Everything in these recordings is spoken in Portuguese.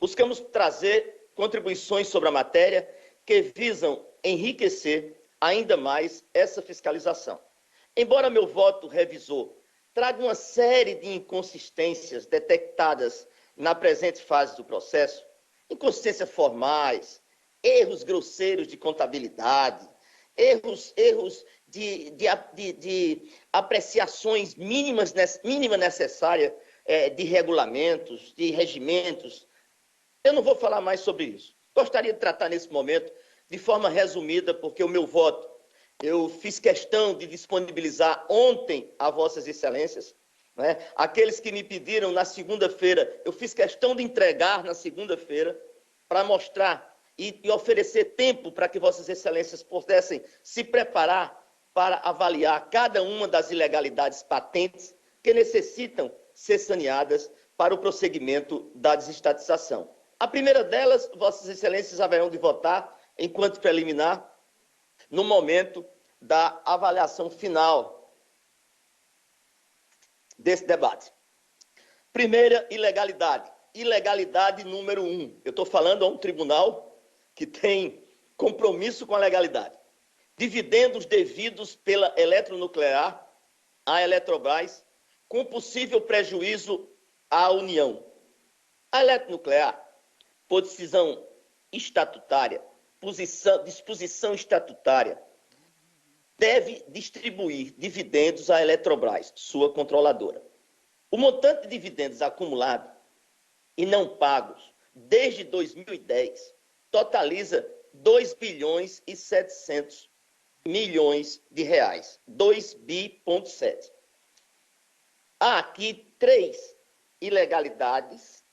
buscamos trazer contribuições sobre a matéria que visam enriquecer ainda mais essa fiscalização. Embora meu voto revisor traga uma série de inconsistências detectadas na presente fase do processo, inconsistências formais, erros grosseiros de contabilidade, erros de apreciações mínimas necessárias de regulamentos, de regimentos. Eu não vou falar mais sobre isso. Gostaria de tratar nesse momento de forma resumida, porque o meu voto eu fiz questão de disponibilizar ontem a Vossas Excelências, né? Aqueles que me pediram na segunda-feira, eu fiz questão de entregar na segunda-feira para mostrar e oferecer tempo para que Vossas Excelências pudessem se preparar para avaliar cada uma das ilegalidades patentes que necessitam ser saneadas para o prosseguimento da desestatização. A primeira delas, Vossas Excelências haverão de votar, enquanto preliminar, no momento da avaliação final desse debate. Primeira ilegalidade. Ilegalidade número 1. Eu estou falando a um tribunal que tem compromisso com a legalidade. Dividendos devidos pela Eletronuclear à Eletrobras, com possível prejuízo à União. A Eletronuclear, por decisão estatutária, disposição estatutária, deve distribuir dividendos à Eletrobras, sua controladora. O montante de dividendos acumulado e não pagos desde 2010 totaliza 2 bilhões e 700 milhões de reais, 2,7 bi. Há aqui três ilegalidades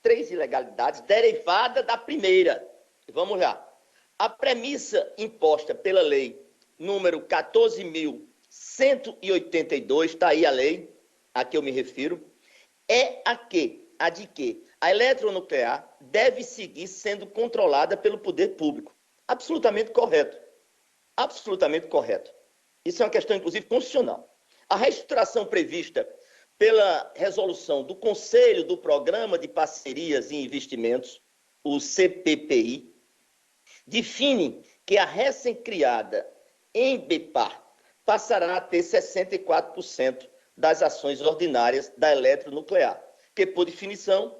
derivadas da primeira. Vamos lá. A premissa imposta pela lei número 14.182, está aí a lei a que eu me refiro, é a de que a Eletronuclear deve seguir sendo controlada pelo poder público. Absolutamente correto. Absolutamente correto. Isso é uma questão, inclusive, constitucional. A reestruturação prevista pela resolução do Conselho do Programa de Parcerias e Investimentos, o CPPI, define que a recém-criada Embepar passará a ter 64% das ações ordinárias da Eletronuclear, que, por definição,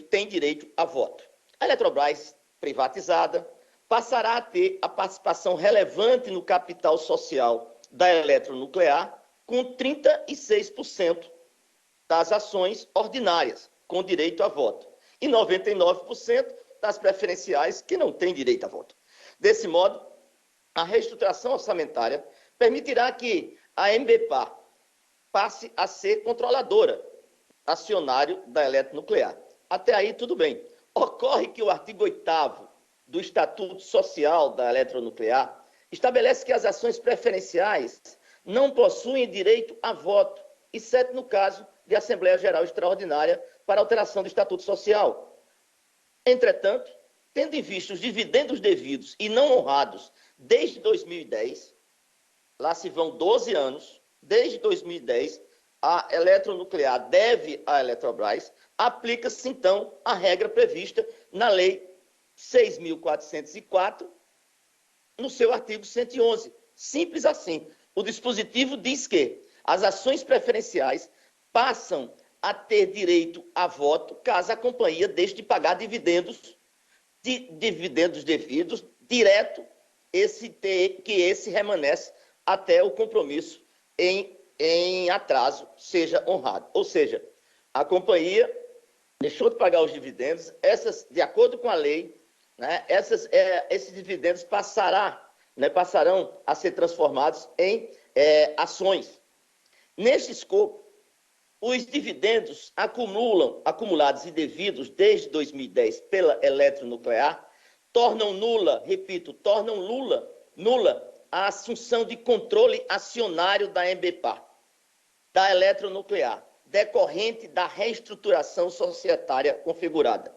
tem direito a voto. A Eletrobras, privatizada, passará a ter a participação relevante no capital social da Eletronuclear, com 36% das ações ordinárias, com direito a voto, e 99% das preferenciais que não têm direito a voto. Desse modo, a reestruturação orçamentária permitirá que a Embepar passe a ser controladora, acionário da Eletronuclear. Até aí, tudo bem. Ocorre que o artigo 8º do Estatuto Social da Eletronuclear estabelece que as ações preferenciais não possuem direito a voto, exceto no caso de Assembleia Geral Extraordinária para alteração do Estatuto Social. Entretanto, tendo em vista os dividendos devidos e não honrados desde 2010, lá se vão 12 anos, desde 2010, a Eletronuclear deve à Eletrobras, aplica-se, então, a regra prevista na Lei 6.404, no seu artigo 111. Simples assim. O dispositivo diz que as ações preferenciais passam a ter direito a voto caso a companhia deixe de pagar dividendos devidos direto, que esse remanesce até o compromisso em atraso seja honrado. Ou seja, a companhia deixou de pagar os dividendos, de acordo com a lei, né, esses dividendos passarão a ser transformados em ações. Neste escopo, os dividendos acumulados e devidos desde 2010 pela Eletronuclear tornam nula a assunção de controle acionário da Embepar, da Eletronuclear, decorrente da reestruturação societária configurada.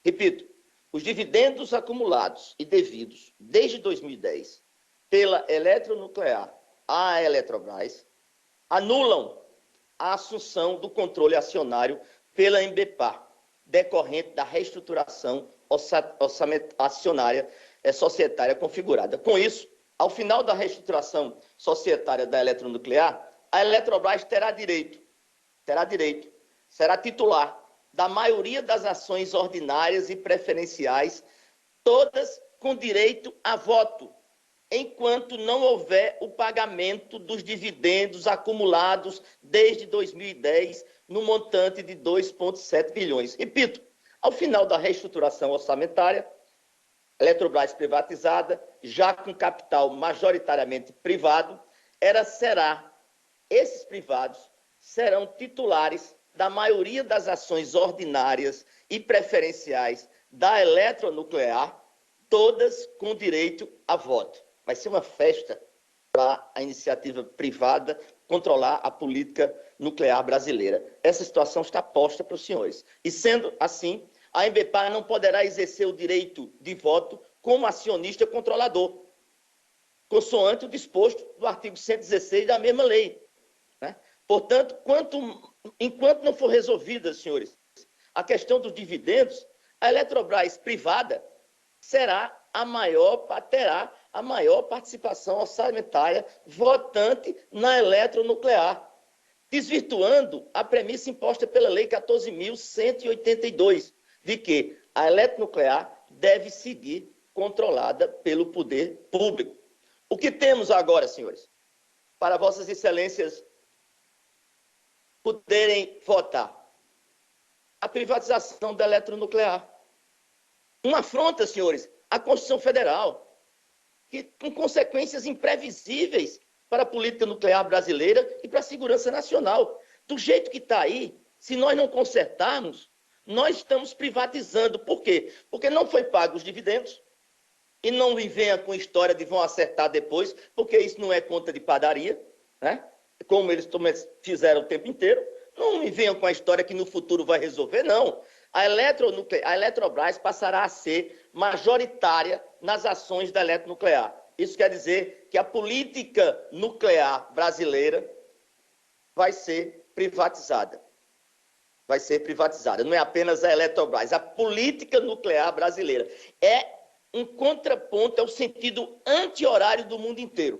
Repito, os dividendos acumulados e devidos desde 2010 pela Eletronuclear à Eletrobras anulam a assunção do controle acionário pela Embepar, decorrente da reestruturação acionária societária configurada. Com isso, ao final da reestruturação societária da eletronuclear, a Eletrobras será titular da maioria das ações ordinárias e preferenciais, todas com direito a voto, enquanto não houver o pagamento dos dividendos acumulados desde 2010, no montante de 2,7 bilhões. Repito, ao final da reestruturação orçamentária, a Eletrobras privatizada, já com capital majoritariamente privado, esses privados serão titulares da maioria das ações ordinárias e preferenciais da eletronuclear, todas com direito a voto. Vai ser uma festa para a iniciativa privada controlar a política nuclear brasileira. Essa situação está posta para os senhores. E sendo assim, a Embepar não poderá exercer o direito de voto como acionista controlador, consoante o disposto do artigo 116 da mesma lei. Né? Portanto, enquanto não for resolvida, senhores, a questão dos dividendos, a Eletrobras privada terá a maior participação orçamentária votante na eletronuclear, desvirtuando a premissa imposta pela Lei 14.182, de que a eletronuclear deve seguir controlada pelo poder público. O que temos agora, senhores, para vossas excelências poderem votar? A privatização da eletronuclear. Uma afronta, senhores, à Constituição Federal, que, com consequências imprevisíveis para a política nuclear brasileira e para a segurança nacional. Do jeito que está aí, se nós não consertarmos, nós estamos privatizando. Por quê? Porque não foi pago os dividendos, e não me venha com história de vão acertar depois, porque isso não é conta de padaria, né? Como eles fizeram o tempo inteiro. Não me venham com a história que no futuro vai resolver, não. A Eletrobras passará a ser majoritária nas ações da eletronuclear. Isso quer dizer que a política nuclear brasileira vai ser privatizada. Vai ser privatizada. Não é apenas a Eletrobras. A política nuclear brasileira é um contraponto ao sentido anti-horário do mundo inteiro.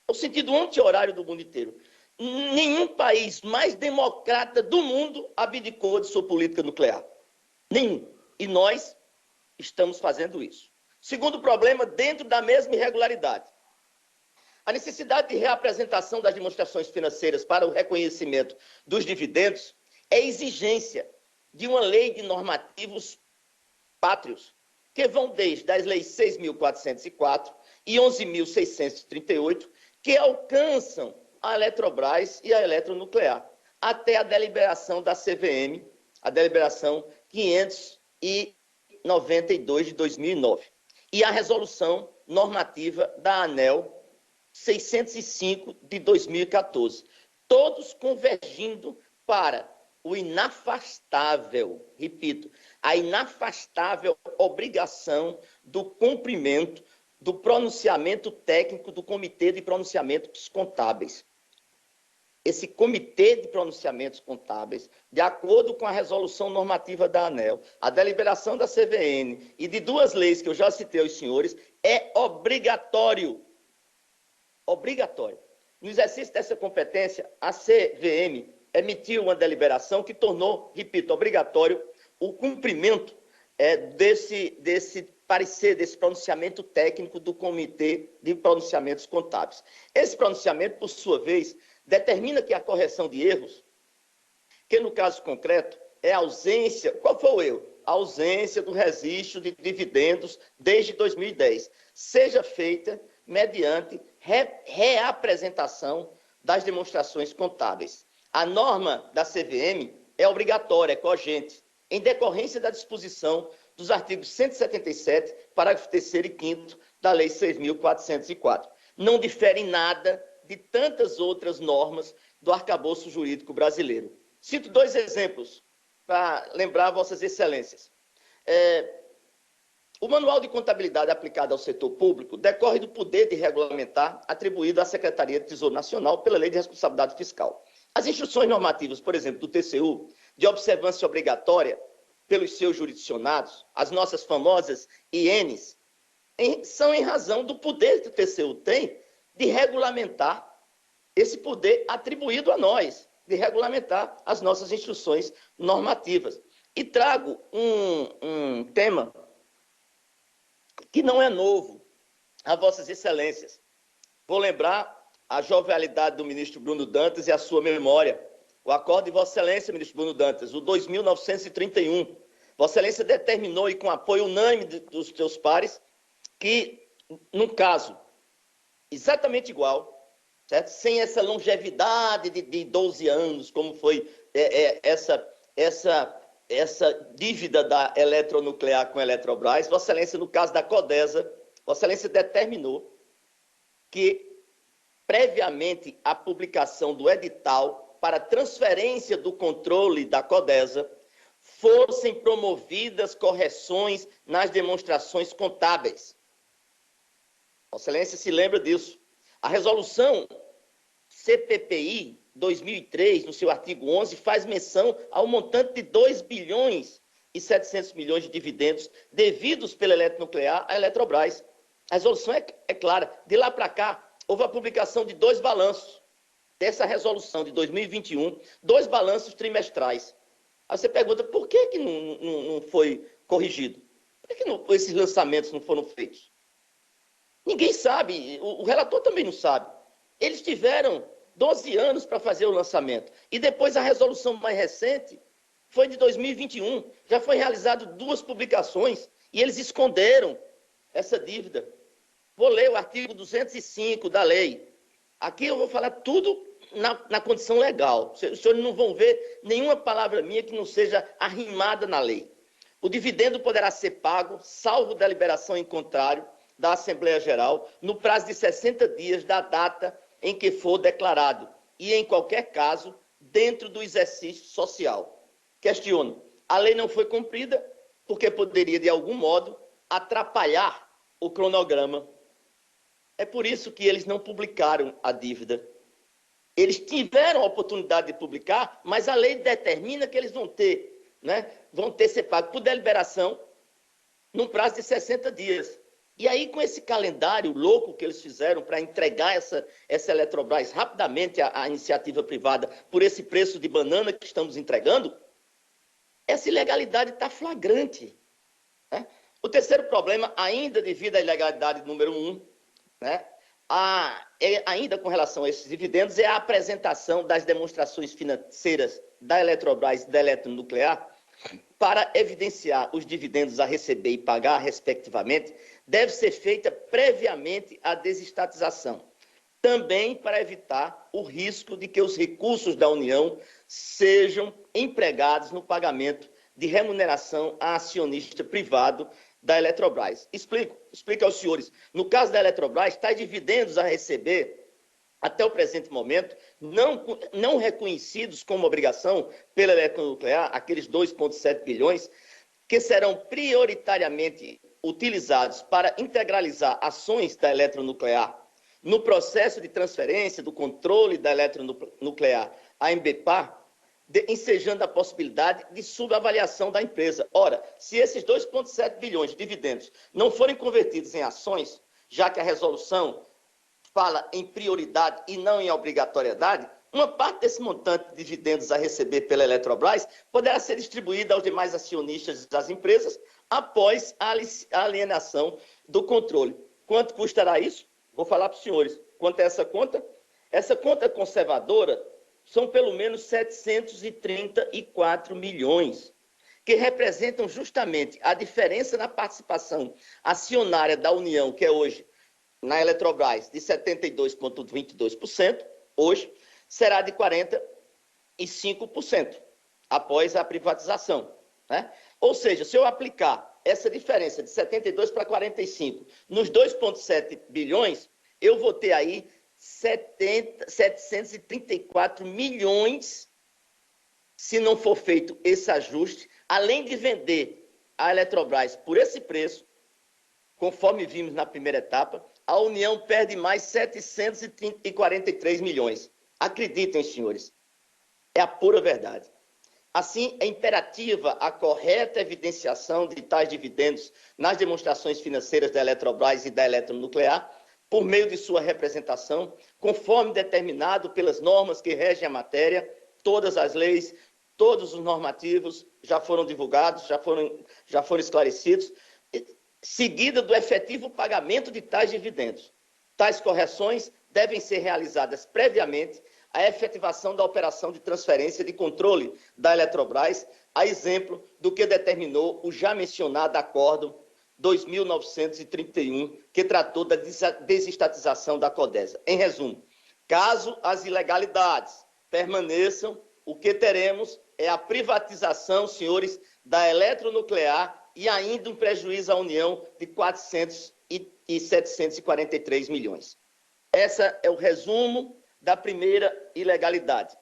É o sentido anti-horário do mundo inteiro. Nenhum país mais democrata do mundo abdicou de sua política nuclear. Nenhum. E nós estamos fazendo isso. Segundo problema, dentro da mesma irregularidade. A necessidade de reapresentação das demonstrações financeiras para o reconhecimento dos dividendos é exigência de uma lei de normativos pátrios, que vão desde as leis 6.404 e 11.638, que alcançam a Eletrobras e a eletronuclear, até a deliberação da CVM, a deliberação 592 de 2009, e a resolução normativa da ANEEL 605 de 2014, todos convergindo para o inafastável, repito, a inafastável obrigação do cumprimento do pronunciamento técnico do Comitê de Pronunciamentos Contábeis. Esse Comitê de Pronunciamentos Contábeis, de acordo com a resolução normativa da ANEEL, a deliberação da CVN e de duas leis que eu já citei aos senhores, é obrigatório. Obrigatório. No exercício dessa competência, a CVM emitiu uma deliberação que tornou, repito, obrigatório o cumprimento desse parecer, desse pronunciamento técnico do Comitê de Pronunciamentos Contábeis. Esse pronunciamento, por sua vez, determina que a correção de erros, que no caso concreto é a ausência, qual foi o erro? A ausência do registro de dividendos desde 2010, seja feita mediante reapresentação das demonstrações contábeis. A norma da CVM é obrigatória, é cogente, em decorrência da disposição dos artigos 177, parágrafo 3º e 5º da Lei 6.404. Não difere em nada de tantas outras normas do arcabouço jurídico brasileiro. Cito dois exemplos para lembrar vossas excelências. O Manual de Contabilidade aplicado ao setor público decorre do poder de regulamentar atribuído à Secretaria de Tesouro Nacional pela Lei de Responsabilidade Fiscal. As instruções normativas, por exemplo, do TCU, de observância obrigatória pelos seus jurisdicionados, as nossas famosas INs, são em razão do poder que o TCU tem de regulamentar esse poder atribuído a nós, de regulamentar as nossas instruções normativas. E trago um tema que não é novo a vossas excelências. Vou lembrar a jovialidade do ministro Bruno Dantas e a sua memória. O acordo de Vossa Excelência, ministro Bruno Dantas, o 2.931. Vossa Excelência determinou, e com apoio unânime dos seus pares, que, num caso exatamente igual, certo? Sem essa longevidade de 12 anos, como foi essa dívida da Eletronuclear com a Eletrobras, Vossa Excelência, no caso da Codesa, Vossa Excelência determinou que, previamente à publicação do edital para transferência do controle da Codesa, fossem promovidas correções nas demonstrações contábeis. Vossa Excelência se lembra disso. A resolução CPPI 2003, no seu artigo 11, faz menção ao montante de 2 bilhões e 700 milhões de dividendos devidos pela Eletronuclear à Eletrobras. A resolução é clara. De lá para cá, houve a publicação de 2 balanços dessa resolução de 2021, 2 balanços trimestrais. Aí você pergunta, por que não foi corrigido? Por que esses lançamentos não foram feitos? Ninguém sabe, o relator também não sabe. Eles tiveram 12 anos para fazer o lançamento. E depois a resolução mais recente foi de 2021. Já foi realizado 2 publicações e eles esconderam essa dívida. Vou ler o artigo 205 da lei. Aqui eu vou falar tudo na condição legal. Os senhores não vão ver nenhuma palavra minha que não seja arrimada na lei. O dividendo poderá ser pago, salvo deliberação em contrário da Assembleia Geral, no prazo de 60 dias da data em que for declarado, e, em qualquer caso, dentro do exercício social. Questiono, a lei não foi cumprida porque poderia, de algum modo, atrapalhar o cronograma. É por isso que eles não publicaram a dívida. Eles tiveram a oportunidade de publicar, mas a lei determina que eles vão ter ser pagos por deliberação num prazo de 60 dias. E aí, com esse calendário louco que eles fizeram para entregar essa Eletrobras rapidamente à iniciativa privada por esse preço de banana que estamos entregando, essa ilegalidade está flagrante. Né? O terceiro problema, ainda devido à ilegalidade número 1, né? Ainda com relação a esses dividendos, é a apresentação das demonstrações financeiras da Eletrobras e da Eletronuclear para evidenciar os dividendos a receber e pagar, respectivamente, deve ser feita previamente à desestatização. Também para evitar o risco de que os recursos da União sejam empregados no pagamento de remuneração a acionista privado da Eletrobras. Explico aos senhores. No caso da Eletrobras, tais dividendos a receber, até o presente momento, não reconhecidos como obrigação pela Eletronuclear, aqueles 2,7 bilhões, que serão prioritariamente utilizados para integralizar ações da Eletronuclear no processo de transferência do controle da Eletronuclear à Embepar, ensejando a possibilidade de subavaliação da empresa. Ora, se esses 2,7 bilhões de dividendos não forem convertidos em ações, já que a resolução fala em prioridade e não em obrigatoriedade, uma parte desse montante de dividendos a receber pela Eletrobras poderá ser distribuída aos demais acionistas das empresas após a alienação do controle. Quanto custará isso? Vou falar para os senhores. Quanto é essa conta? Essa conta conservadora são pelo menos 734 milhões, que representam justamente a diferença na participação acionária da União, que é hoje na Eletrobras de 72,22%, hoje será de 45% após a privatização. Né? Ou seja, se eu aplicar essa diferença de 72 para 45 nos 2,7 bilhões, eu vou ter aí 734 milhões se não for feito esse ajuste, além de vender a Eletrobras por esse preço, conforme vimos na primeira etapa, a União perde mais 743 milhões. Acreditem, senhores, É a pura verdade. Assim, é imperativa a correta evidenciação de tais dividendos nas demonstrações financeiras da Eletrobras e da Eletronuclear, por meio de sua representação, conforme determinado pelas normas que regem a matéria, todas as leis, todos os normativos já foram divulgados, já foram esclarecidos, seguida do efetivo pagamento de tais dividendos. Tais correções devem ser realizadas previamente à efetivação da operação de transferência de controle da Eletrobras, a exemplo do que determinou o já mencionado Acórdão 2931, que tratou da desestatização da Codesa. Em resumo, caso as ilegalidades permaneçam, o que teremos é a privatização, senhores, da Eletronuclear e ainda um prejuízo à União de 400 e 743 milhões. Esse é o resumo da primeira ilegalidade.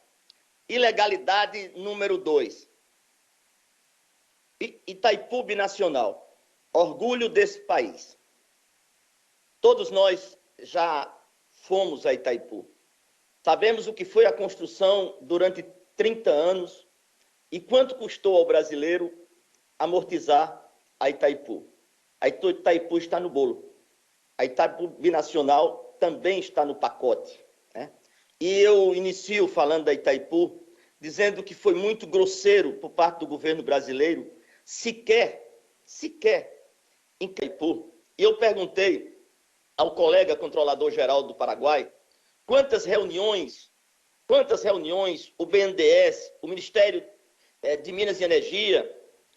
Ilegalidade número 2. Itaipu Binacional. Orgulho desse país. Todos nós já fomos a Itaipu. Sabemos o que foi a construção durante 30 anos e quanto custou ao brasileiro amortizar a Itaipu. A Itaipu está no bolo. A Itaipu Binacional também está no pacote, né? E eu inicio falando da Itaipu, dizendo que foi muito grosseiro por parte do governo brasileiro sequer em Itaipu. E eu perguntei ao colega controlador-geral do Paraguai quantas reuniões o BNDES, o Ministério de Minas e Energia,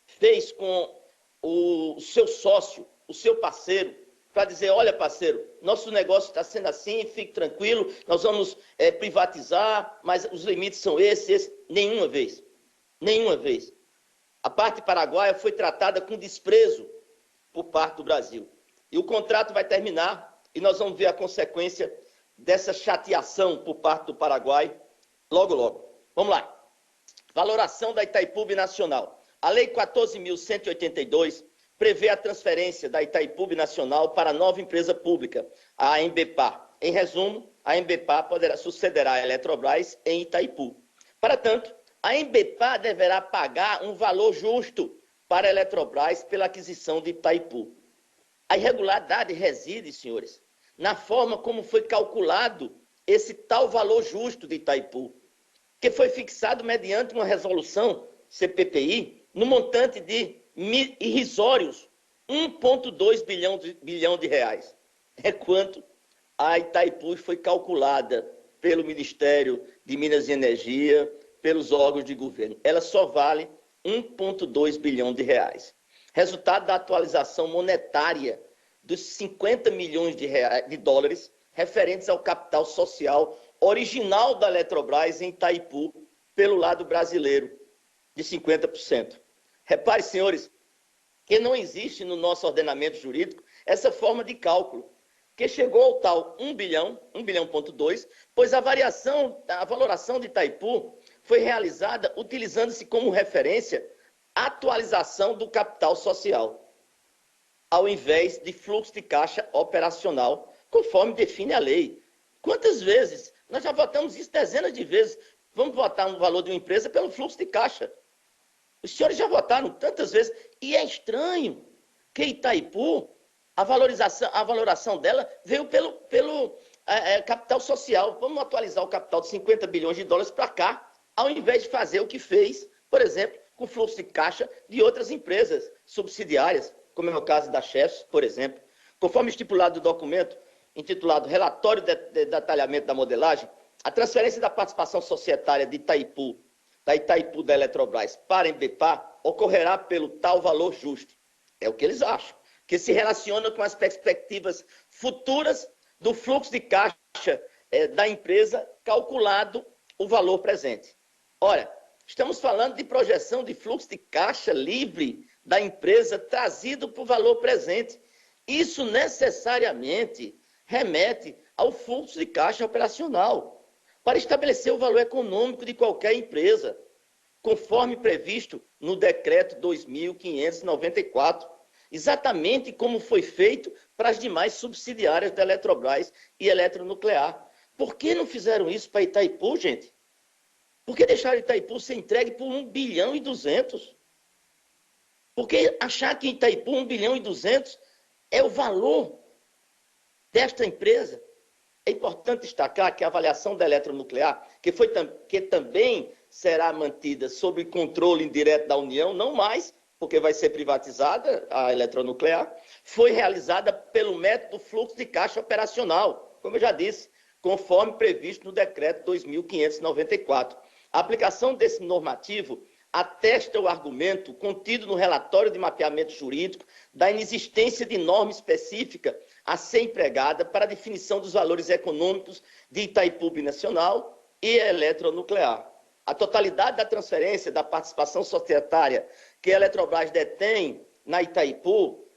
fez com o seu sócio, o seu parceiro, para dizer, olha, parceiro, nosso negócio está sendo assim, fique tranquilo, nós vamos privatizar, mas os limites são esses. Nenhuma vez. A parte paraguaia foi tratada com desprezo por parte do Brasil. E o contrato vai terminar e nós vamos ver a consequência dessa chateação por parte do Paraguai logo, logo. Vamos lá. Valoração da Itaipu Binacional. A Lei 14.182 prevê a transferência da Itaipu Binacional para a nova empresa pública, a Embepar. Em resumo, a Embepar sucederá a Eletrobras em Itaipu. Para tanto, a Embepar deverá pagar um valor justo para a Eletrobras pela aquisição de Itaipu. A irregularidade reside, senhores, na forma como foi calculado esse tal valor justo de Itaipu, que foi fixado mediante uma resolução CPPI no montante de irrisórios 1,2 bilhão de reais. É quanto a Itaipu foi calculada pelo Ministério de Minas e Energia, pelos órgãos de governo. Ela só vale 1,2 bilhão de reais. Resultado da atualização monetária dos 50 milhões de dólares referentes ao capital social original da Eletrobras em Itaipu, pelo lado brasileiro, de 50%. Repare, senhores, que não existe no nosso ordenamento jurídico essa forma de cálculo, que chegou ao tal 1 bilhão, 1,2 bilhão, pois a valoração de Itaipu foi realizada utilizando-se como referência a atualização do capital social, ao invés de fluxo de caixa operacional, conforme define a lei. Quantas vezes? Nós já votamos isso dezenas de vezes. Vamos votar no valor de uma empresa pelo fluxo de caixa. Os senhores já votaram tantas vezes. E é estranho que Itaipu, a valoração dela veio pelo capital social. Vamos atualizar o capital de 50 bilhões de dólares para cá, ao invés de fazer o que fez, por exemplo, com o fluxo de caixa de outras empresas subsidiárias, como é o caso da Chefs, por exemplo. Conforme estipulado no documento intitulado Relatório de Detalhamento da Modelagem, a transferência da participação societária de Itaipu, da Eletrobras para a Embepar, ocorrerá pelo tal valor justo. É o que eles acham, que se relaciona com as perspectivas futuras do fluxo de caixa da empresa, calculado o valor presente. Ora, estamos falando de projeção de fluxo de caixa livre da empresa trazido para o valor presente. Isso necessariamente remete ao fluxo de caixa operacional, para estabelecer o valor econômico de qualquer empresa, conforme previsto no Decreto 2.594, exatamente como foi feito para as demais subsidiárias da Eletrobras e Eletronuclear. Por que não fizeram isso para Itaipu, gente? Por que deixar Itaipu ser entregue por 1 bilhão e 200? Por que achar que Itaipu 1 bilhão e 200 é o valor desta empresa? É importante destacar que a avaliação da eletronuclear, que também será mantida sob controle indireto da União, não mais, porque vai ser privatizada a eletronuclear, foi realizada pelo método fluxo de caixa operacional, como eu já disse, conforme previsto no decreto 2.594. A aplicação desse normativo atesta o argumento contido no relatório de mapeamento jurídico da inexistência de norma específica a ser empregada para a definição dos valores econômicos de Itaipu Binacional e eletronuclear. A totalidade da transferência da participação societária que a Eletrobras detém na Itaipu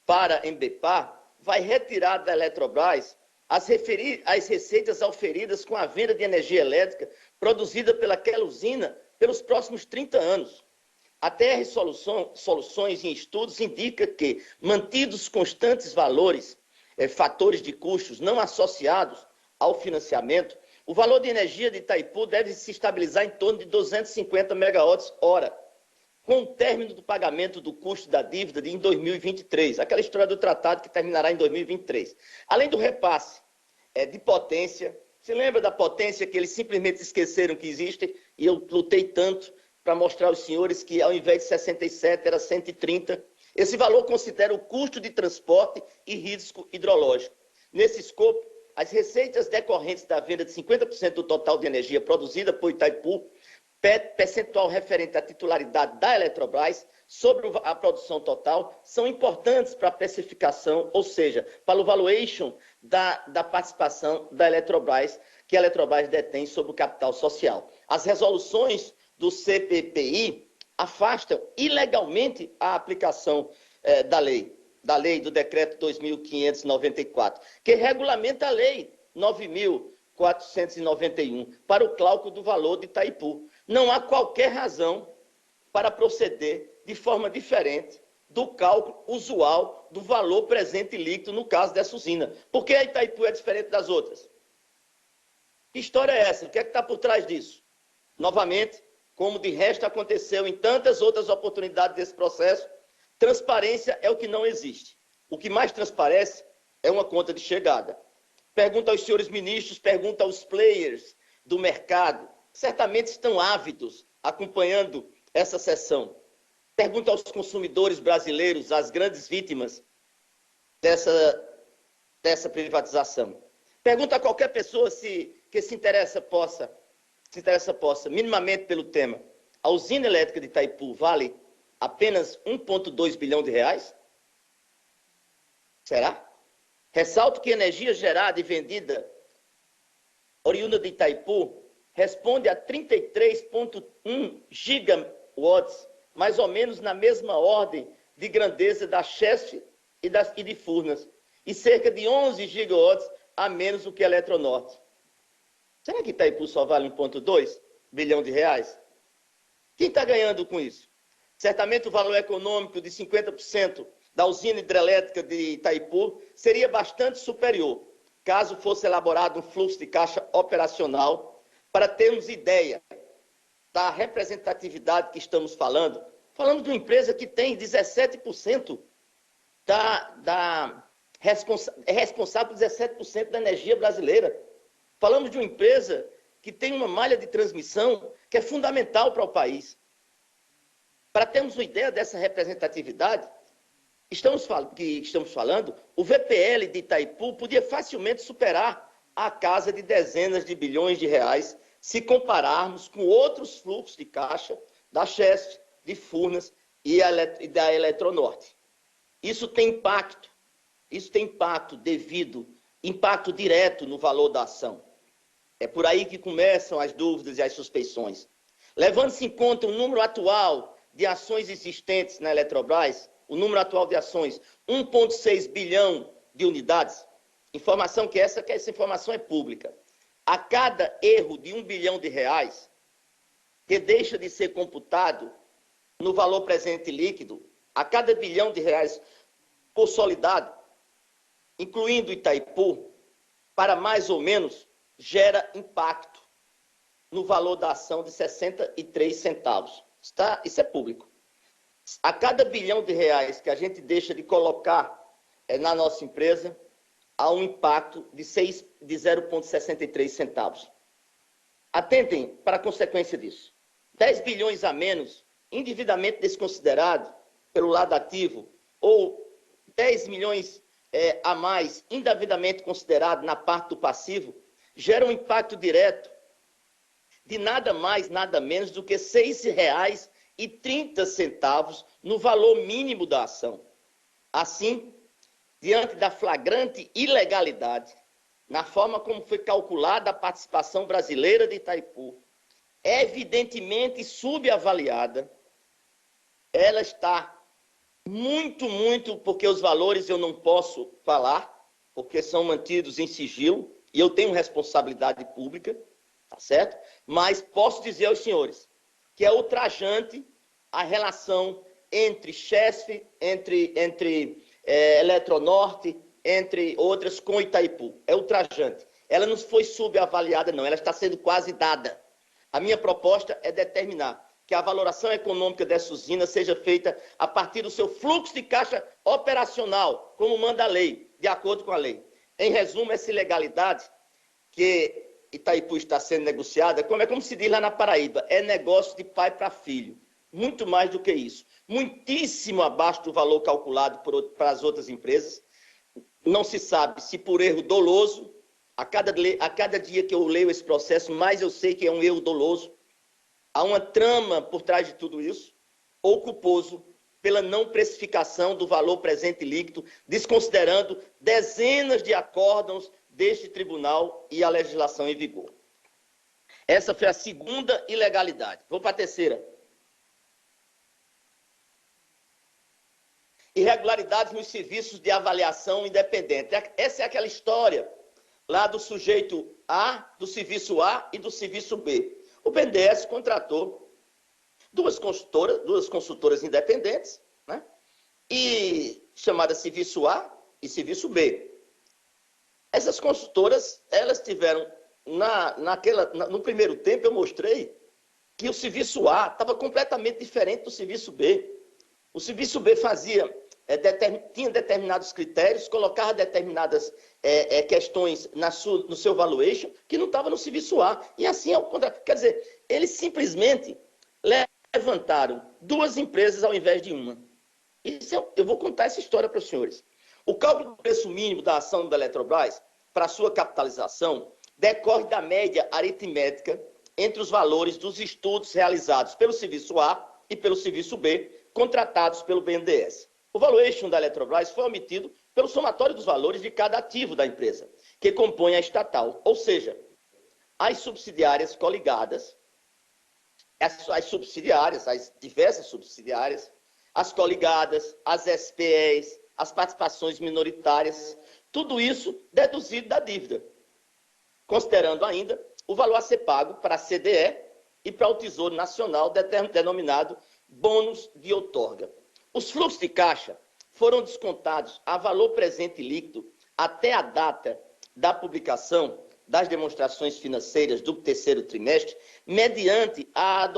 para a Embepar vai retirar da Eletrobras as receitas auferidas com a venda de energia elétrica produzida pelaquela usina pelos próximos 30 anos. A TR Soluções em estudos indica que, mantidos constantes valores, fatores de custos não associados ao financiamento, o valor de energia de Itaipu deve se estabilizar em torno de 250 megawatts-hora, com o término do pagamento do custo da dívida em 2023, aquela história do tratado que terminará em 2023. Além do repasse de potência, se lembra da potência que eles simplesmente esqueceram que existe, e eu lutei tanto para mostrar aos senhores que ao invés de 67 era 130. Esse valor considera o custo de transporte e risco hidrológico. Nesse escopo, as receitas decorrentes da venda de 50% do total de energia produzida por Itaipu, percentual referente à titularidade da Eletrobras sobre a produção total, são importantes para a precificação, ou seja, para o valuation da participação da Eletrobras, que a Eletrobras detém sobre o capital social. As resoluções do CPPI afastam ilegalmente a aplicação da lei do decreto 2.594, que regulamenta a lei 9.491 para o cálculo do valor de Itaipu. Não há qualquer razão para proceder de forma diferente do cálculo usual do valor presente líquido no caso dessa usina. Por que a Itaipu é diferente das outras? Que história é essa? O que é que está por trás disso? Novamente, como de resto aconteceu em tantas outras oportunidades desse processo, transparência é o que não existe. O que mais transparece é uma conta de chegada. Pergunta aos senhores ministros, pergunta aos players do mercado, certamente estão ávidos acompanhando essa sessão. Pergunta aos consumidores brasileiros, às grandes vítimas dessa privatização. Pergunta a qualquer pessoa que se interessa possa minimamente pelo tema. A usina elétrica de Itaipu vale apenas 1,2 bilhão de reais? Será? Ressalto que a energia gerada e vendida oriunda de Itaipu responde a 33,1 gigawatts, mais ou menos na mesma ordem de grandeza da Chesf e de Furnas, e cerca de 11 gigawatts a menos do que a Eletronorte. Será que Itaipu só vale 1,2 bilhão de reais? Quem está ganhando com isso? Certamente o valor econômico de 50% da usina hidrelétrica de Itaipu seria bastante superior, caso fosse elaborado um fluxo de caixa operacional, para termos ideia da representatividade que estamos falando. Falamos de uma empresa que tem 17% é responsável por 17% da energia brasileira. Falamos de uma empresa que tem uma malha de transmissão que é fundamental para o país. Para termos uma ideia dessa representatividade, estamos falando, o VPL de Itaipu podia facilmente superar a casa de dezenas de bilhões de reais se compararmos com outros fluxos de caixa da Chesf, de Furnas e da Eletronorte. Isso tem impacto impacto direto no valor da ação. É por aí que começam as dúvidas e as suspeições. Levando-se em conta o número atual de ações existentes na Eletrobras, o número atual de ações, 1,6 bilhão de unidades, informação que essa informação é pública. A cada erro de 1 bilhão de reais, que deixa de ser computado no valor presente líquido, a cada bilhão de reais consolidado, incluindo Itaipu, para mais ou menos, gera impacto. no valor da ação de 63 centavos. Isso é público. A cada bilhão de reais que a gente deixa de colocar na nossa empresa, há um impacto de 0,63 centavos. Atentem para a consequência disso. 10 bilhões a menos, indevidamente desconsiderado pelo lado ativo, ou 10 milhões a mais, indevidamente considerado na parte do passivo, gera um impacto direto de nada mais, nada menos do que R$ 6,30 no valor mínimo da ação. Assim, diante da flagrante ilegalidade, na forma como foi calculada a participação brasileira de Itaipu, é evidentemente subavaliada, ela está muito, porque os valores eu não posso falar, porque são mantidos em sigilo, e eu tenho responsabilidade pública, tá certo? Mas posso dizer aos senhores que é ultrajante a relação entre Chesf, entre Eletronorte, entre outras, com Itaipu. É ultrajante. Ela não foi subavaliada, não. Ela está sendo quase dada. A minha proposta é determinar que a valoração econômica dessa usina seja feita a partir do seu fluxo de caixa operacional, como manda a lei, de acordo com a lei. Em resumo, essa ilegalidade que Itaipu está sendo negociada, como se diz lá na Paraíba, é negócio de pai para filho. Muito mais do que isso. Muitíssimo abaixo do valor calculado para as outras empresas. Não se sabe se por erro doloso, a cada dia que eu leio esse processo, mais eu sei que é um erro doloso. Há uma trama por trás de tudo isso, ou culposo pela não precificação do valor presente líquido, desconsiderando dezenas de acórdãos deste tribunal e a legislação em vigor. Essa foi a segunda ilegalidade. Vou para a terceira. Irregularidades nos serviços de avaliação independente. Essa é aquela história lá do sujeito A, do serviço A e do serviço B. O BNDES contratou duas consultoras independentes, né? E chamadas serviço A e serviço B. Essas consultoras, elas tiveram, no primeiro tempo eu mostrei que o serviço A estava completamente diferente do serviço B. O serviço B tinha determinados critérios, colocava determinadas questões no seu valuation que não estava no serviço A. E assim é o contrário. Quer dizer, eles simplesmente levantaram duas empresas ao invés de uma. Eu vou contar essa história para os senhores. O cálculo do preço mínimo da ação da Eletrobras para sua capitalização decorre da média aritmética entre os valores dos estudos realizados pelo serviço A e pelo serviço B, contratados pelo BNDES. O valuation da Eletrobras foi omitido pelo somatório dos valores de cada ativo da empresa, que compõe a estatal, ou seja, as subsidiárias coligadas, as diversas subsidiárias, as coligadas, as SPEs, as participações minoritárias, tudo isso deduzido da dívida, considerando ainda o valor a ser pago para a CDE e para o Tesouro Nacional, denominado bônus de outorga. Os fluxos de caixa foram descontados a valor presente líquido até a data da publicação das demonstrações financeiras do terceiro trimestre, mediante a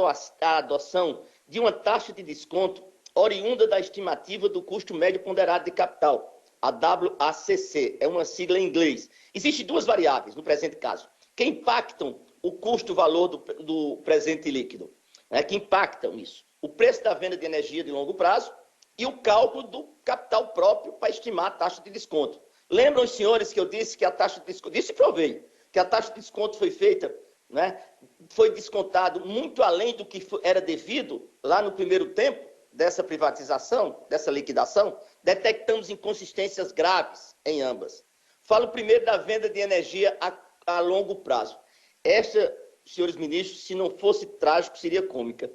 adoção de uma taxa de desconto oriunda da estimativa do custo médio ponderado de capital, a WACC, é uma sigla em inglês. Existem duas variáveis no presente caso, que impactam o custo-valor do presente líquido, que impactam isso. O preço da venda de energia de longo prazo e o cálculo do capital próprio para estimar a taxa de desconto. Lembram os senhores que eu disse que a taxa de desconto, disse e provei, que a taxa de desconto foi feita, né, foi descontado muito além do que era devido lá no primeiro tempo dessa privatização, dessa liquidação, detectamos inconsistências graves em ambas. Falo primeiro da venda de energia a longo prazo. Esta, senhores ministros, se não fosse trágico, seria cômica.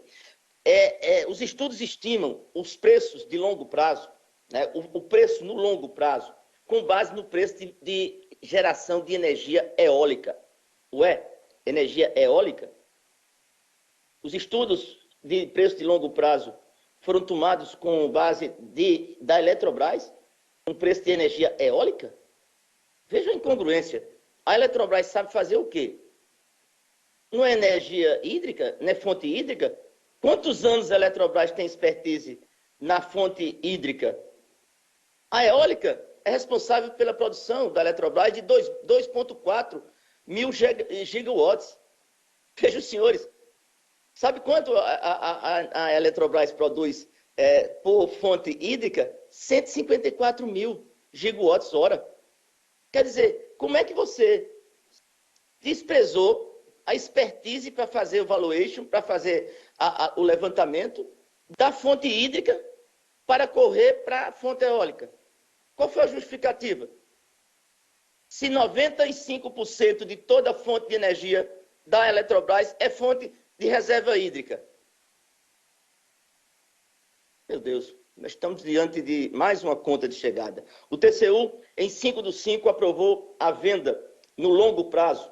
Os estudos estimam os preços de longo prazo, né, o preço no longo prazo, com base no preço de geração de energia eólica. Energia eólica? Os estudos de preço de longo prazo foram tomados com base da Eletrobras, um preço de energia eólica? Veja a incongruência. A Eletrobras sabe fazer o quê? Não é energia hídrica? Não é fonte hídrica? Quantos anos a Eletrobras tem expertise na fonte hídrica? A eólica é responsável pela produção da Eletrobras de 2,4 mil gigawatts. Vejam, senhores, sabe quanto a Eletrobras produz por fonte hídrica? 154 mil gigawatts hora. Quer dizer, como é que você desprezou a expertise para fazer o valuation, para fazer o levantamento da fonte hídrica para correr para a fonte eólica? Qual foi a justificativa? Se 95% de toda a fonte de energia da Eletrobras é fonte de reserva hídrica. Meu Deus, nós estamos diante de mais uma conta de chegada. O TCU, em 5/5, aprovou a venda no longo prazo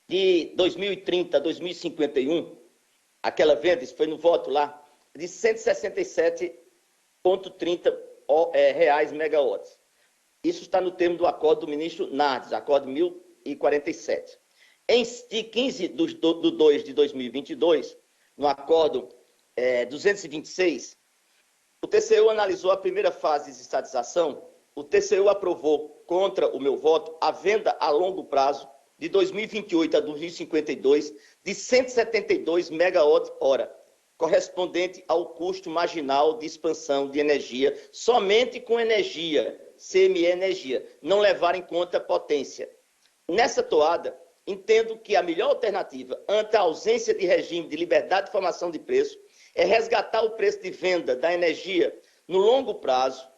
de 2030 a 2051, aquela venda, isso foi no voto lá, de 167,30 reais megawatts. Isso está no termo do acordo do ministro Nardes, acordo 1047. Em 15/2 de 2022, no acordo 226, o TCU analisou a primeira fase de estatização. O TCU aprovou, contra o meu voto, a venda a longo prazo de 2028 a 2052 de 172 megawatt-hora, correspondente ao custo marginal de expansão de energia, somente com energia, CME Energia, não levar em conta potência. Nessa toada, entendo que a melhor alternativa ante a ausência de regime de liberdade de formação de preço é resgatar o preço de venda da energia no longo prazo,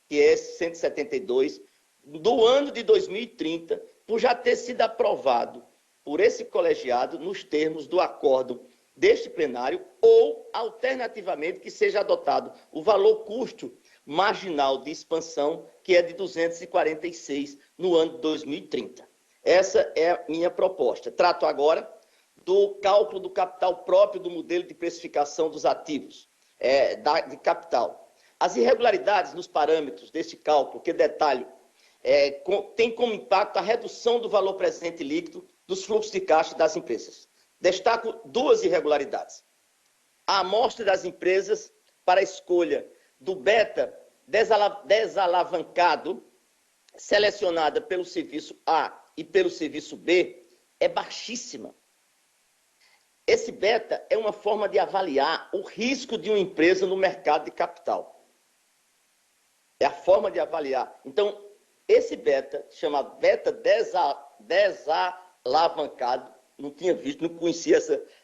que é esse 172, do ano de 2030, por já ter sido aprovado por esse colegiado nos termos do acordo deste plenário, ou, alternativamente, que seja adotado o valor custo marginal de expansão, que é de 246 no ano de 2030. Essa é a minha proposta. Trato agora do cálculo do capital próprio do modelo de precificação dos ativos de capital. As irregularidades nos parâmetros deste cálculo, que detalho, tem como impacto a redução do valor presente líquido dos fluxos de caixa das empresas. Destaco duas irregularidades. A amostra das empresas para a escolha do beta desalavancado, selecionada pelo serviço A e pelo serviço B, é baixíssima. Esse beta é uma forma de avaliar o risco de uma empresa no mercado de capital. É a forma de avaliar. Então, esse beta, chamado beta desalavancado, não tinha visto, não conhecia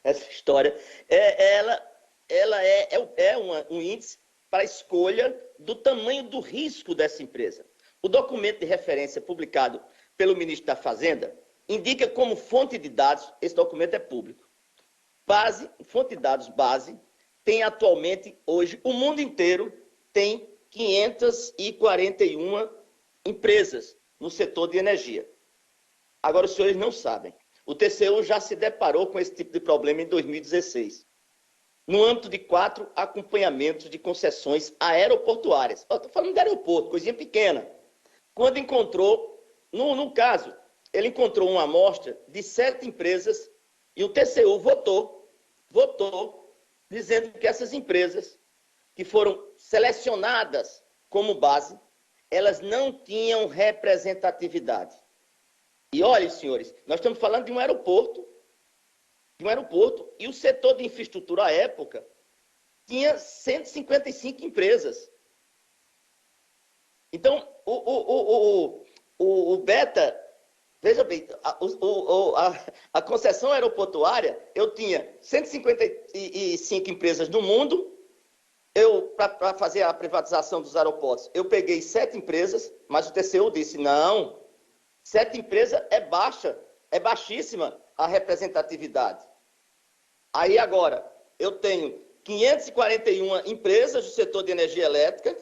essa história, ela é um índice para a escolha do tamanho do risco dessa empresa. O documento de referência publicado pelo ministro da Fazenda indica como fonte de dados, esse documento é público, fonte de dados base, tem atualmente, hoje, o mundo inteiro tem 541 empresas no setor de energia. Agora, os senhores não sabem. O TCU já se deparou com esse tipo de problema em 2016, no âmbito de 4 acompanhamentos de concessões aeroportuárias. Estou falando de aeroporto, coisinha pequena. Quando encontrou, no caso, ele encontrou uma amostra de 7 empresas e o TCU votou, dizendo que essas empresas que foram selecionadas como base, elas não tinham representatividade. E olha, senhores, nós estamos falando de um aeroporto, e o setor de infraestrutura à época tinha 155 empresas. Então, o beta, veja bem, a concessão aeroportuária, eu tinha 155 empresas no mundo, para fazer a privatização dos aeroportos, eu peguei 7 empresas, mas o TCU disse, não, 7 empresas é baixíssima a representatividade. Aí agora, eu tenho 541 empresas do setor de energia elétrica,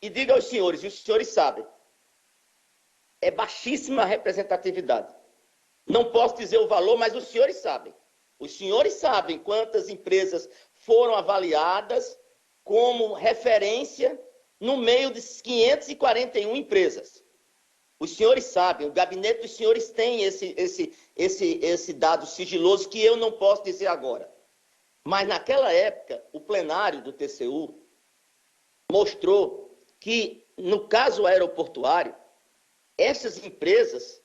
e diga aos senhores, e os senhores sabem, é baixíssima a representatividade. Não posso dizer o valor, mas os senhores sabem. Os senhores sabem quantas empresas foram avaliadas como referência no meio de 541 empresas. Os senhores sabem, o gabinete dos senhores tem esse dado sigiloso que eu não posso dizer agora. Mas naquela época, o plenário do TCU mostrou que, no caso aeroportuário, essas empresas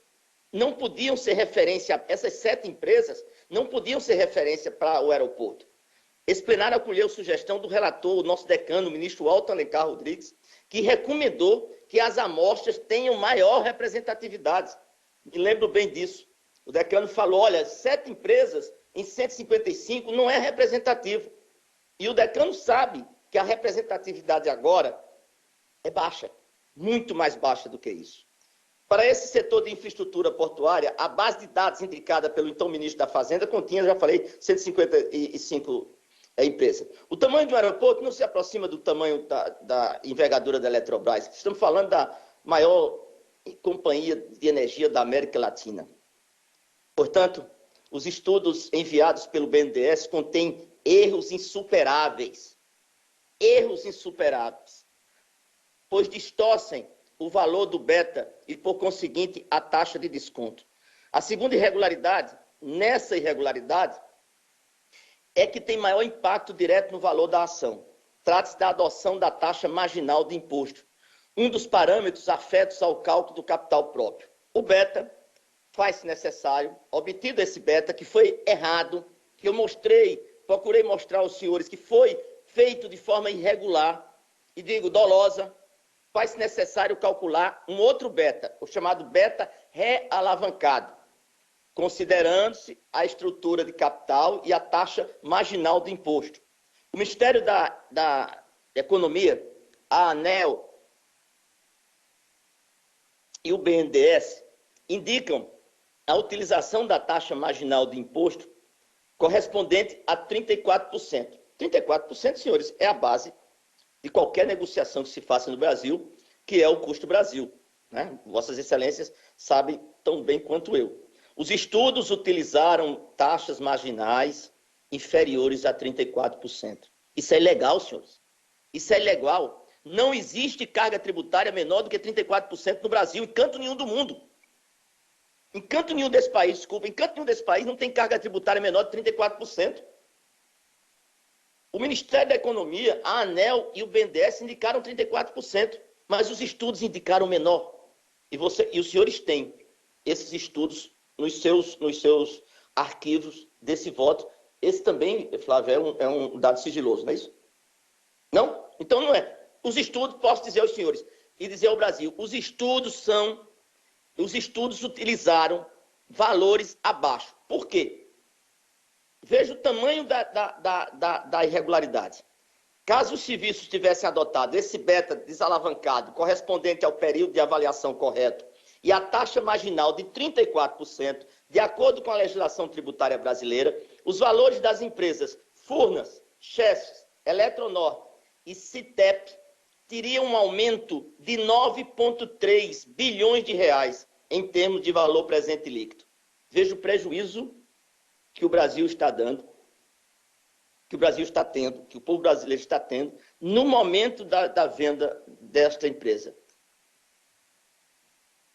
não podiam ser referência, essas 7 empresas não podiam ser referência para o aeroporto. Esse plenário acolheu sugestão do relator, o nosso decano, o ministro Alto Alencar Rodrigues, que recomendou que as amostras tenham maior representatividade. Me lembro bem disso. O decano falou, olha, 7 empresas em 155 não é representativo. E o decano sabe que a representatividade agora é baixa, muito mais baixa do que isso. Para esse setor de infraestrutura portuária, a base de dados indicada pelo então ministro da Fazenda continha, já falei, 155 empresas. O tamanho do aeroporto não se aproxima do tamanho da envergadura da Eletrobras. Estamos falando da maior companhia de energia da América Latina. Portanto, os estudos enviados pelo BNDES contêm erros insuperáveis. Erros insuperáveis, pois distorcem o valor do beta e, por conseguinte, a taxa de desconto. A segunda irregularidade, nessa irregularidade, é que tem maior impacto direto no valor da ação. Trata-se da adoção da taxa marginal de imposto, um dos parâmetros afetos ao cálculo do capital próprio. O beta faz-se necessário, obtido esse beta, que foi errado, que eu procurei mostrar aos senhores que foi feito de forma irregular, e digo dolosa, faz-se necessário calcular um outro beta, o chamado beta realavancado, considerando-se a estrutura de capital e a taxa marginal de imposto. O Ministério da Economia, a ANEEL e o BNDES indicam a utilização da taxa marginal de imposto correspondente a 34%. 34%, senhores, é a base de qualquer negociação que se faça no Brasil, que é o custo Brasil, né? Vossas Excelências sabem tão bem quanto eu. Os estudos utilizaram taxas marginais inferiores a 34%. Isso é ilegal, senhores. Isso é ilegal. Não existe carga tributária menor do que 34% no Brasil, em canto nenhum do mundo. Em canto nenhum desse país, desculpa, em canto nenhum desse país não tem carga tributária menor de 34%. O Ministério da Economia, a ANEEL e o BNDES indicaram 34%, mas os estudos indicaram menor. E os senhores têm esses estudos nos seus arquivos desse voto. Esse também, Flávio, é um dado sigiloso, não é isso? Não? Então não é. Os estudos, posso dizer aos senhores e dizer ao Brasil, os estudos utilizaram valores abaixo. Por quê? Veja o tamanho da irregularidade. Caso os serviços tivessem adotado esse beta desalavancado, correspondente ao período de avaliação correto, e a taxa marginal de 34%, de acordo com a legislação tributária brasileira, os valores das empresas Furnas, Chesf, Eletronorte e Citep teriam um aumento de 9,3 bilhões de reais em termos de valor presente líquido. Veja o prejuízo que o Brasil está dando, que o Brasil está tendo, que o povo brasileiro está tendo, no momento da venda desta empresa.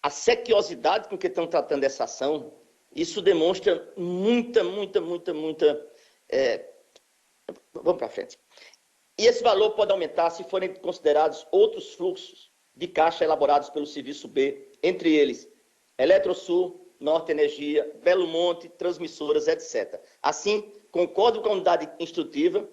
A sequiosidade com que estão tratando essa ação, isso demonstra muita... Vamos para frente. E esse valor pode aumentar se forem considerados outros fluxos de caixa elaborados pelo Serviço B, entre eles Eletrosul, Norte Energia, Belo Monte, transmissoras, etc. Assim, concordo com a unidade instrutiva,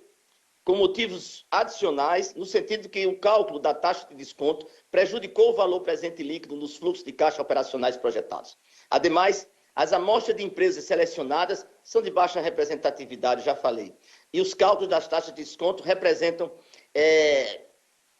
com motivos adicionais, no sentido de que o cálculo da taxa de desconto prejudicou o valor presente líquido nos fluxos de caixa operacionais projetados. Ademais, as amostras de empresas selecionadas são de baixa representatividade, já falei. E os cálculos das taxas de desconto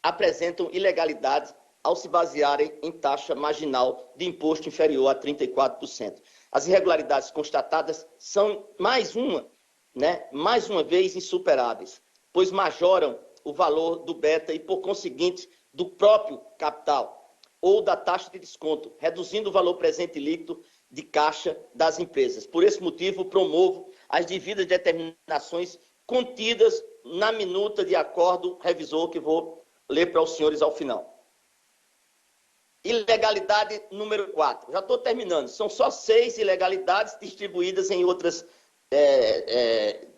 apresentam ilegalidade ao se basearem em taxa marginal de imposto inferior a 34%. As irregularidades constatadas são mais uma vez insuperáveis, pois majoram o valor do beta e, por conseguinte, do próprio capital ou da taxa de desconto, reduzindo o valor presente líquido de caixa das empresas. Por esse motivo, promovo as devidas determinações contidas na minuta de acordo revisor que vou ler para os senhores ao final. Ilegalidade número 4. Já estou terminando. São só 6 ilegalidades distribuídas em outras,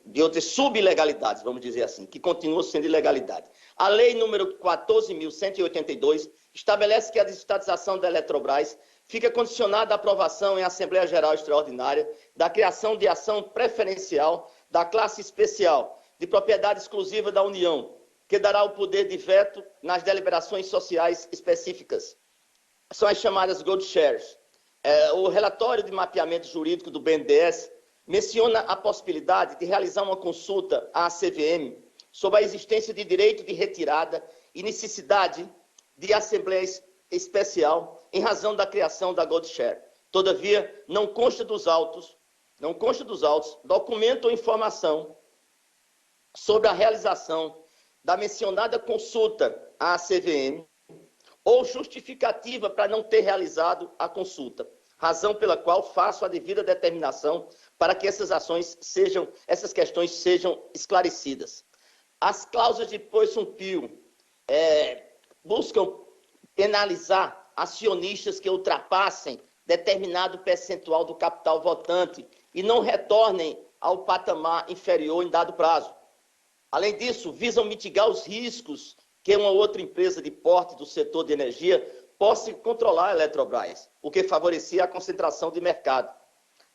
de outras subilegalidades, vamos dizer assim, que continuam sendo ilegalidade. A lei número 14.182 estabelece que a desestatização da Eletrobras fica condicionada à aprovação em Assembleia Geral Extraordinária da criação de ação preferencial da classe especial de propriedade exclusiva da União, que dará o poder de veto nas deliberações sociais específicas. São as chamadas Gold Shares. O relatório de mapeamento jurídico do BNDES menciona a possibilidade de realizar uma consulta à CVM sobre a existência de direito de retirada e necessidade de assembleia especial em razão da criação da Gold Share. Todavia, não consta dos autos documento ou informação sobre a realização da mencionada consulta à CVM ou justificativa para não ter realizado a consulta, razão pela qual faço a devida determinação para que essas questões sejam esclarecidas. As cláusulas de Poisson-Pill buscam penalizar acionistas que ultrapassem determinado percentual do capital votante e não retornem ao patamar inferior em dado prazo. Além disso, visam mitigar os riscos que uma outra empresa de porte do setor de energia possa controlar a Eletrobras, o que favorecia a concentração de mercado.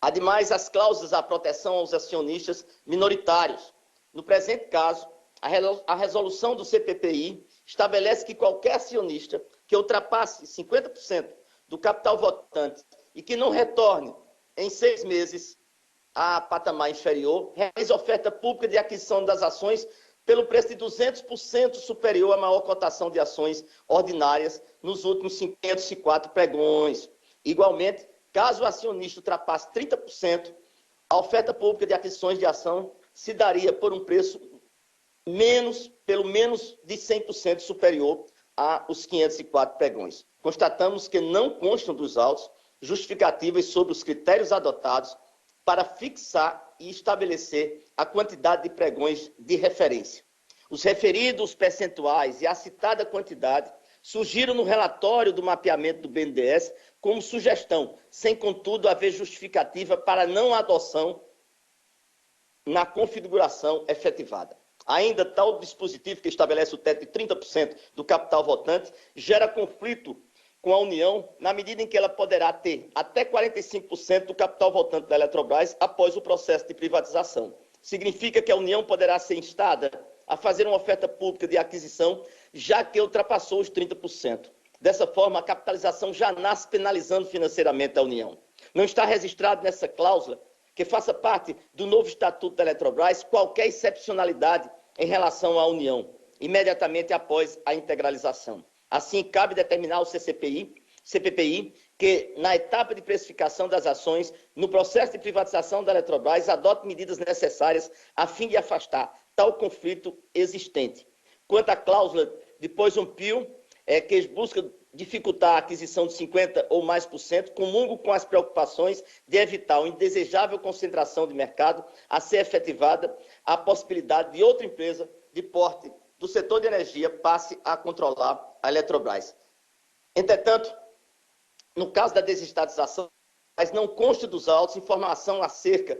Ademais, as cláusulas à proteção aos acionistas minoritários. No presente caso, a resolução do CPPI estabelece que qualquer acionista que ultrapasse 50% do capital votante e que não retorne em 6 meses a patamar inferior, realize oferta pública de aquisição das ações pelo preço de 200% superior à maior cotação de ações ordinárias nos últimos 504 pregões. Igualmente, caso o acionista ultrapasse 30%, a oferta pública de aquisições de ação se daria por um preço pelo menos de 100% superior aos 504 pregões. Constatamos que não constam dos autos justificativas sobre os critérios adotados para fixar e estabelecer a quantidade de pregões de referência. Os referidos percentuais e a citada quantidade surgiram no relatório do mapeamento do BNDES como sugestão, sem, contudo, haver justificativa para não adoção na configuração efetivada. Ainda, tal dispositivo que estabelece o teto de 30% do capital votante gera conflito com a União, na medida em que ela poderá ter até 45% do capital votante da Eletrobras após o processo de privatização. Significa que a União poderá ser instada a fazer uma oferta pública de aquisição, já que ultrapassou os 30%. Dessa forma, a capitalização já nasce penalizando financeiramente a União. Não está registrado nessa cláusula que faça parte do novo Estatuto da Eletrobras qualquer excepcionalidade em relação à União, imediatamente após a integralização. Assim, cabe determinar ao CPPI que, na etapa de precificação das ações, no processo de privatização da Eletrobras, adote medidas necessárias a fim de afastar tal conflito existente. Quanto à cláusula de Poisson-Pill, que busca dificultar a aquisição de 50% ou mais comungo com as preocupações de evitar uma indesejável concentração de mercado a ser efetivada a possibilidade de outra empresa de porte do setor de energia passe a controlar a Eletrobras. Entretanto, no caso da desestatização, mas não consta dos autos informação acerca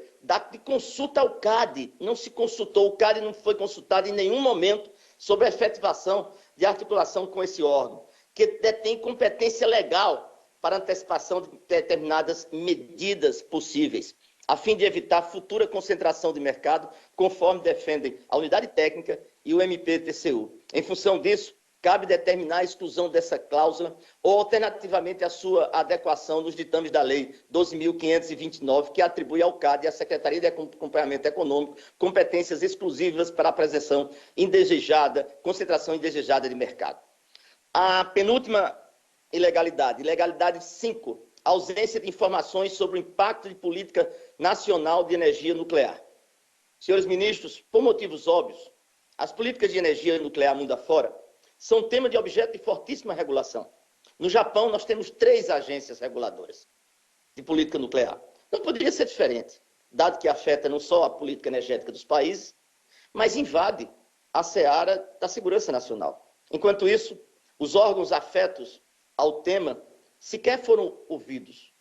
de consulta ao CAD. Não se consultou, o CAD não foi consultado em nenhum momento sobre a efetivação de articulação com esse órgão, que detém competência legal para antecipação de determinadas medidas possíveis, a fim de evitar futura concentração de mercado, conforme defendem a unidade técnica e o MPTCU. Em função disso, cabe determinar a exclusão dessa cláusula ou, alternativamente, a sua adequação nos ditames da Lei 12.529, que atribui ao CAD e à Secretaria de Acompanhamento Econômico competências exclusivas para a prevenção indesejada, concentração indesejada de mercado. A penúltima ilegalidade, ilegalidade 5, ausência de informações sobre o impacto de política nacional de energia nuclear. Senhores ministros, por motivos óbvios, as políticas de energia nuclear mundo afora são tema de objeto de fortíssima regulação. No Japão, nós temos 3 agências reguladoras de política nuclear. Não poderia ser diferente, dado que afeta não só a política energética dos países, mas invade a seara da segurança nacional. Enquanto isso, os órgãos afetos ao tema sequer foram ouvidos.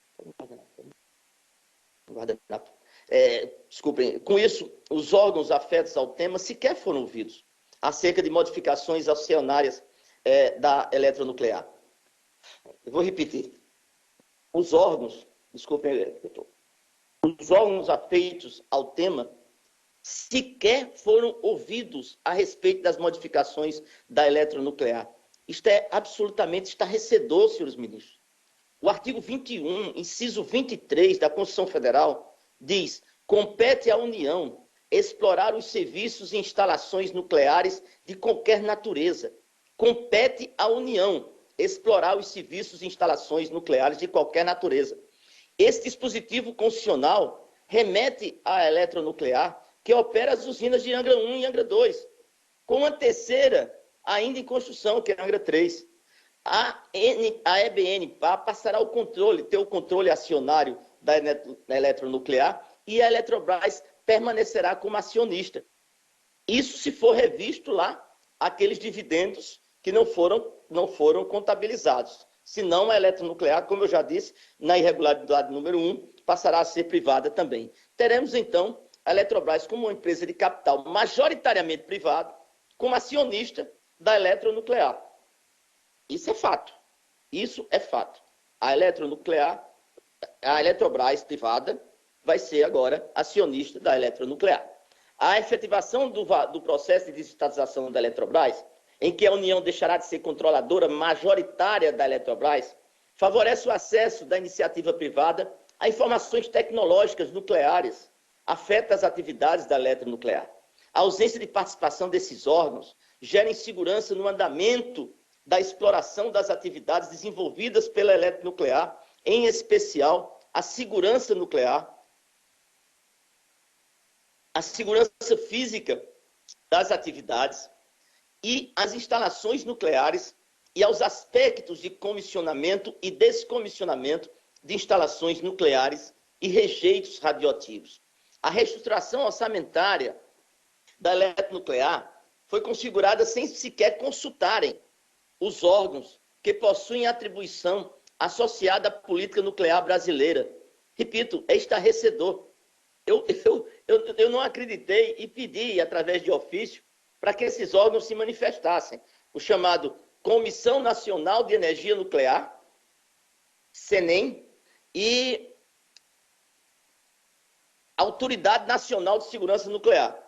Desculpem, com isso, os órgãos afetos ao tema sequer foram ouvidos acerca de modificações acionárias da eletronuclear. Eu vou repetir. Os órgãos afeitos ao tema sequer foram ouvidos a respeito das modificações da eletronuclear. Isto é absolutamente estarrecedor, senhores ministros. O artigo 21, inciso 23 da Constituição Federal diz: compete à União explorar os serviços e instalações nucleares de qualquer natureza. Compete à União explorar os serviços e instalações nucleares de qualquer natureza. Esse dispositivo constitucional remete à eletronuclear, que opera as usinas de Angra 1 e Angra 2, com a terceira ainda em construção, que é a Angra 3. A EBN-PA passará ter o controle acionário da eletronuclear e a Eletrobras permanecerá como acionista. Isso se for revisto lá aqueles dividendos que não foram contabilizados. Senão a eletronuclear, como eu já disse, na irregularidade número 1, passará a ser privada também. Teremos, então, a Eletrobras como uma empresa de capital majoritariamente privado, como acionista da eletronuclear. Isso é fato. Isso é fato. A Eletrobras privada vai ser agora acionista da eletronuclear. A efetivação do processo de desestatização da Eletrobras, em que a União deixará de ser controladora majoritária da Eletrobras, favorece o acesso da iniciativa privada a informações tecnológicas nucleares, afeta as atividades da eletronuclear. A ausência de participação desses órgãos gera insegurança no andamento da exploração das atividades desenvolvidas pela eletronuclear, em especial a segurança nuclear, a segurança física das atividades e as instalações nucleares e aos aspectos de comissionamento e descomissionamento de instalações nucleares e rejeitos radioativos. A reestruturação orçamentária da eletronuclear foi configurada sem sequer consultarem os órgãos que possuem atribuição associada à política nuclear brasileira. Repito, é estarrecedor. Eu não acreditei e pedi, através de ofício, para que esses órgãos se manifestassem. O chamado Comissão Nacional de Energia Nuclear, CNEM, e Autoridade Nacional de Segurança Nuclear.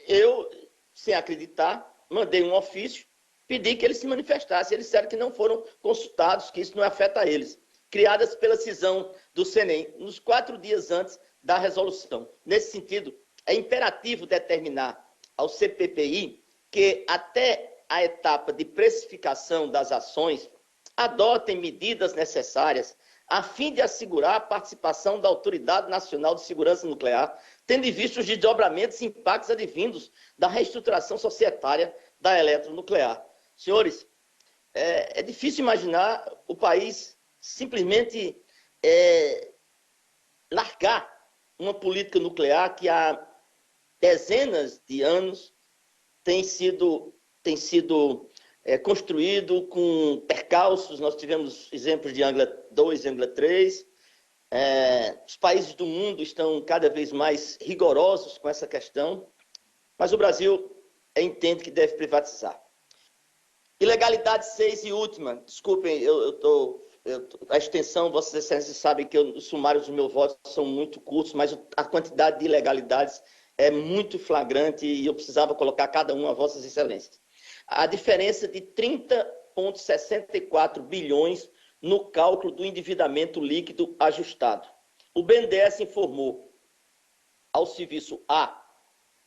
Eu, sem acreditar, mandei um ofício, pedi que eles se manifestassem. Eles disseram que não foram consultados, que isso não afeta a eles. Criadas pela cisão do CNEM, nos 4 dias antes da resolução. Nesse sentido, é imperativo determinar ao CPPI que, até a etapa de precificação das ações, adotem medidas necessárias a fim de assegurar a participação da Autoridade Nacional de Segurança Nuclear, tendo em vista os desdobramentos e impactos advindos da reestruturação societária da eletronuclear. Senhores, é difícil imaginar o país simplesmente largar uma política nuclear que há dezenas de anos tem sido construído com percalços. Nós tivemos exemplos de Angra 2 e Angra 3. Os países do mundo estão cada vez mais rigorosos com essa questão, mas o Brasil entende que deve privatizar. Ilegalidade 6 e última. Desculpem, a extensão, Vossas Excelências sabem que os sumários dos meus votos são muito curtos, mas a quantidade de ilegalidades é muito flagrante e eu precisava colocar cada uma a Vossas Excelências. A diferença de 30,64 bilhões no cálculo do endividamento líquido ajustado. O BNDES informou ao serviço A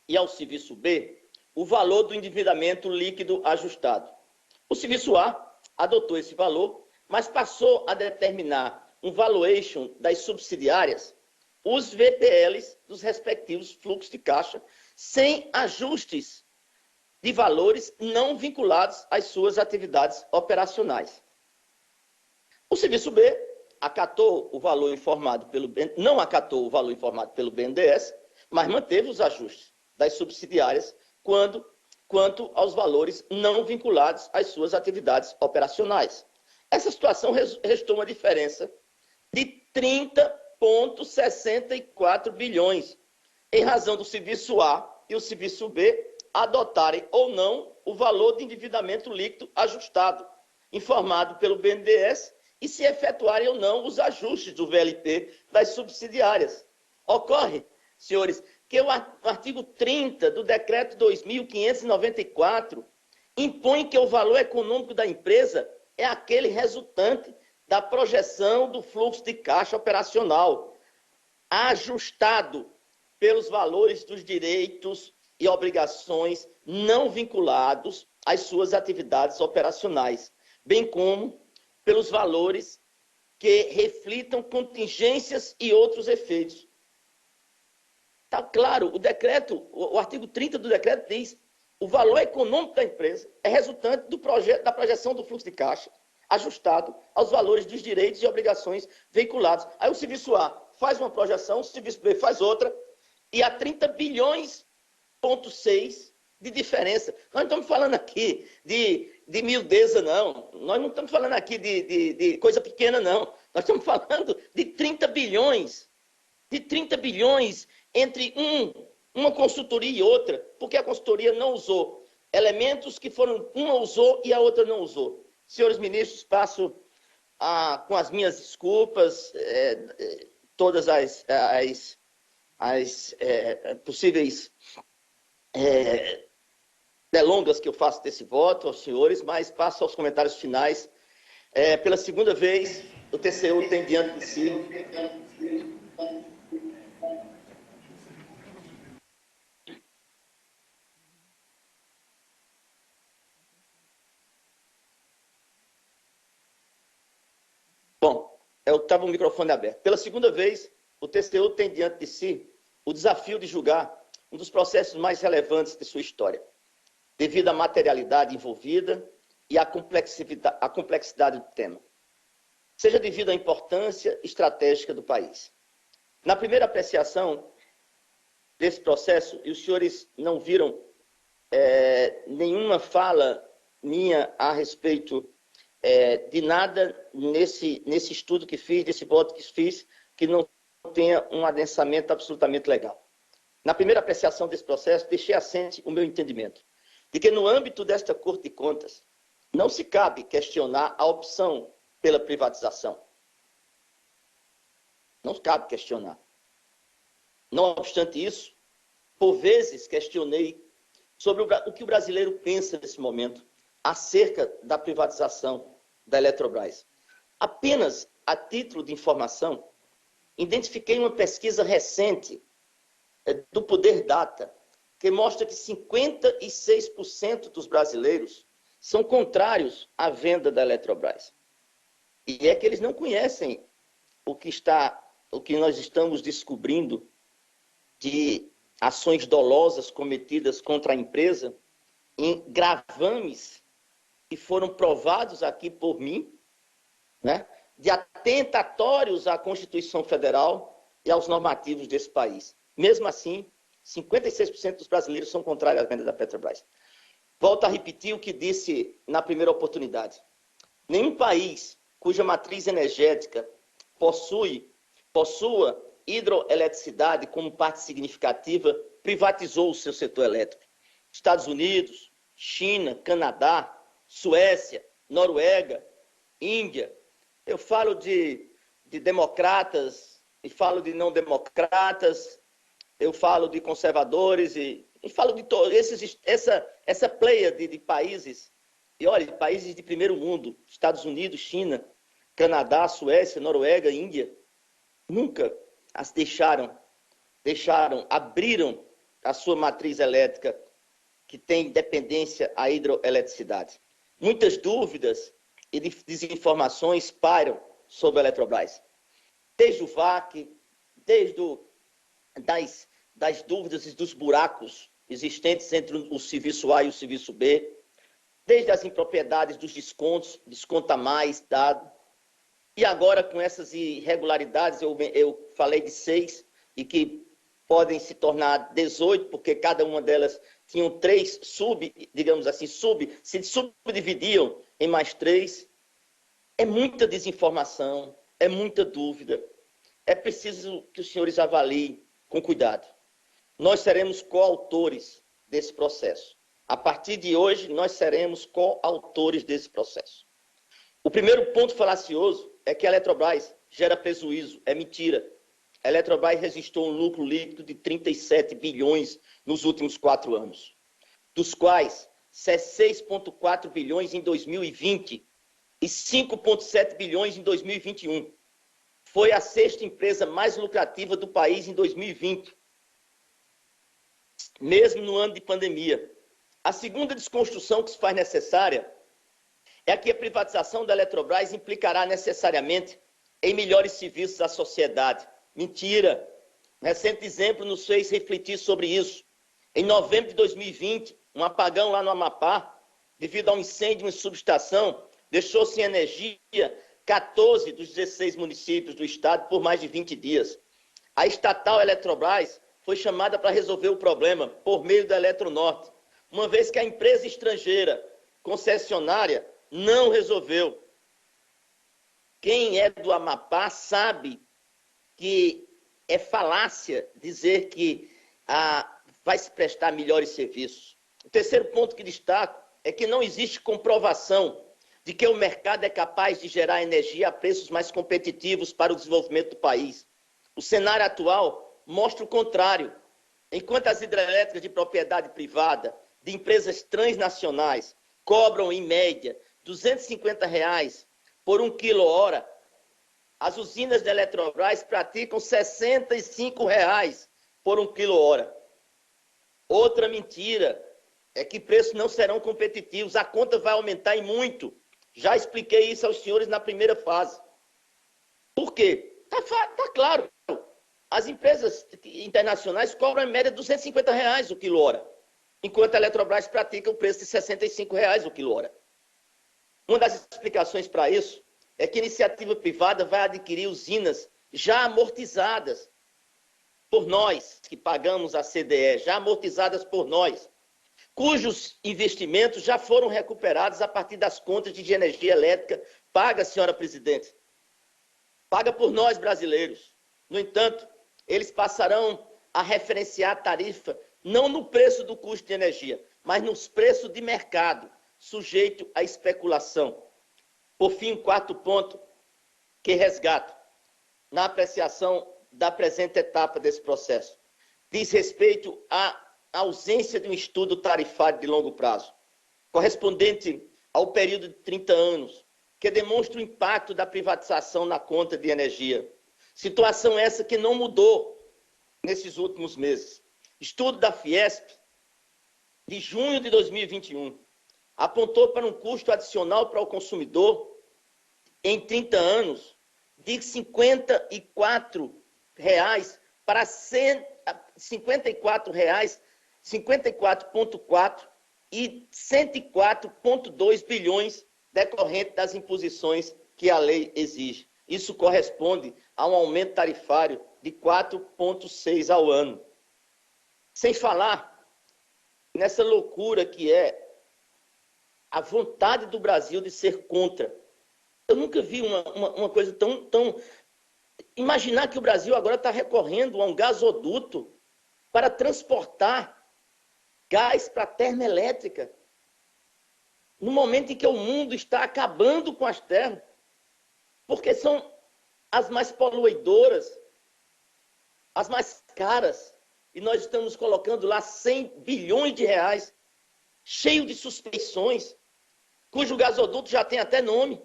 e ao serviço B o valor do endividamento líquido ajustado. O serviço A adotou esse valor, mas passou a determinar um valuation das subsidiárias, os VPLs dos respectivos fluxos de caixa, sem ajustes de valores não vinculados às suas atividades operacionais. O serviço B acatou o valor informado não acatou o valor informado pelo BNDES, mas manteve os ajustes das subsidiárias quanto aos valores não vinculados às suas atividades operacionais. Essa situação restou uma diferença de 30,64 bilhões, em razão do serviço A e o serviço B adotarem ou não o valor de endividamento líquido ajustado, informado pelo BNDES, e se efetuarem ou não os ajustes do VLP das subsidiárias. Ocorre, senhores, que o artigo 30 do decreto 2.594 impõe que o valor econômico da empresa é aquele resultante da projeção do fluxo de caixa operacional, ajustado pelos valores dos direitos e obrigações não vinculados às suas atividades operacionais, bem como pelos valores que reflitam contingências e outros efeitos. Está claro, o artigo 30 do decreto diz: o valor econômico da empresa é resultante da projeção do fluxo de caixa, ajustado aos valores dos direitos e obrigações veiculados. Aí o serviço A faz uma projeção, o serviço B faz outra, e há 30 bilhões,6 de diferença. Nós não estamos falando aqui de miudeza, não. Nós não estamos falando aqui de coisa pequena, não. Nós estamos falando de 30 bilhões. De 30 bilhões entre uma consultoria e outra, porque a consultoria não usou elementos que uma usou e a outra não usou. Senhores ministros, passo com as minhas desculpas, todas as possíveis delongas que eu faço desse voto aos senhores, mas passo aos comentários finais. Pela segunda vez, o TCU tem diante de si eu estava o microfone aberto. Pela segunda vez, o TCU tem diante de si o desafio de julgar um dos processos mais relevantes de sua história, devido à materialidade envolvida e à complexidade do tema, seja devido à importância estratégica do país. Na primeira apreciação desse processo, e os senhores não viram nenhuma fala minha a respeito de nada nesse estudo que fiz, desse voto que fiz, que não tenha um adensamento absolutamente legal. Na primeira apreciação desse processo, deixei assente o meu entendimento de que, no âmbito desta Corte de Contas, não se cabe questionar a opção pela privatização. Não cabe questionar. Não obstante isso, por vezes questionei sobre o que o brasileiro pensa nesse momento acerca da privatização da Eletrobras. Apenas a título de informação, identifiquei uma pesquisa recente do Poder Data, que mostra que 56% dos brasileiros são contrários à venda da Eletrobras. E é que eles não conhecem o que nós estamos descobrindo de ações dolosas cometidas contra a empresa em gravames que foram provados aqui por mim, né, de atentatórios à Constituição Federal e aos normativos desse país. Mesmo assim, 56% dos brasileiros são contrários à venda da Petrobras. Volto a repetir o que disse na primeira oportunidade. Nenhum país cuja matriz energética possua hidroeletricidade como parte significativa privatizou o seu setor elétrico. Estados Unidos, China, Canadá, Suécia, Noruega, Índia. Eu falo de democratas e falo de não democratas, eu falo de conservadores e falo de todos essa pleia de países. E olha, países de primeiro mundo, Estados Unidos, China, Canadá, Suécia, Noruega, Índia, nunca as abriram a sua matriz elétrica que tem dependência à hidroeletricidade. Muitas dúvidas e desinformações pairam sobre a Eletrobras. Desde o VAC, das dúvidas e dos buracos existentes entre o serviço A e o serviço B, desde as impropriedades dos descontos, desconto a mais dado, e agora com essas irregularidades, eu falei de 6, e que podem se tornar 18, porque cada uma delas tinham 3 se subdividiam em mais 3. É muita desinformação, é muita dúvida. É preciso que os senhores avaliem com cuidado. Nós seremos coautores desse processo. A partir de hoje, nós seremos coautores desse processo. O primeiro ponto falacioso é que a Eletrobras gera prejuízo. É mentira. A Eletrobras registrou um lucro líquido de 37 bilhões nos últimos 4 anos, dos quais 6,4 bilhões em 2020 e 5,7 bilhões em 2021. Foi a 6ª empresa mais lucrativa do país em 2020, mesmo no ano de pandemia. A segunda desconstrução que se faz necessária é que a privatização da Eletrobras implicará necessariamente em melhores serviços à sociedade. Mentira! Um recente exemplo nos fez refletir sobre isso. Em novembro de 2020, um apagão lá no Amapá, devido a um incêndio em subestação, deixou sem energia 14 dos 16 municípios do estado por mais de 20 dias. A estatal Eletrobras foi chamada para resolver o problema por meio da Eletronorte, uma vez que a empresa estrangeira concessionária não resolveu. Quem é do Amapá sabe que é falácia dizer que vai se prestar melhores serviços. O terceiro ponto que destaco é que não existe comprovação de que o mercado é capaz de gerar energia a preços mais competitivos para o desenvolvimento do país. O cenário atual mostra o contrário. Enquanto as hidrelétricas de propriedade privada, de empresas transnacionais, cobram, em média, R$ 250 por 1 kWh, as usinas da Eletrobras praticam R$ 65 por 1 kWh. Outra mentira é que preços não serão competitivos. A conta vai aumentar e muito. Já expliquei isso aos senhores na primeira fase. Por quê? Tá claro. As empresas internacionais cobram em média R$ 250 o quilhora, enquanto a Eletrobras pratica o preço de R$ 65 o quilhora. Uma das explicações para isso é que a iniciativa privada vai adquirir usinas já amortizadas por nós, que pagamos a CDE, já amortizadas por nós, cujos investimentos já foram recuperados a partir das contas de energia elétrica paga, senhora presidente. Paga por nós, brasileiros. No entanto, eles passarão a referenciar a tarifa não no preço do custo de energia, mas nos preços de mercado, sujeito à especulação. Por fim, o quarto ponto que resgato na apreciação da presente etapa desse processo diz respeito à ausência de um estudo tarifário de longo prazo, correspondente ao período de 30 anos, que demonstra o impacto da privatização na conta de energia. Situação essa que não mudou nesses últimos meses. Estudo da Fiesp, de junho de 2021, apontou para um custo adicional para o consumidor em 30 anos de R$ 54 para R$ 54,4 e 104,2 bilhões decorrente das imposições que a lei exige. Isso corresponde a um aumento tarifário de 4,6 ao ano. Sem falar nessa loucura que é a vontade do Brasil de ser contra. Eu nunca vi uma coisa tão... Imaginar que o Brasil agora está recorrendo a um gasoduto para transportar gás para a termoelétrica, no momento em que o mundo está acabando com as terras, porque são as mais poluidoras, as mais caras, e nós estamos colocando lá 100 bilhões de reais, cheio de suspeições, cujo gasoduto já tem até nome.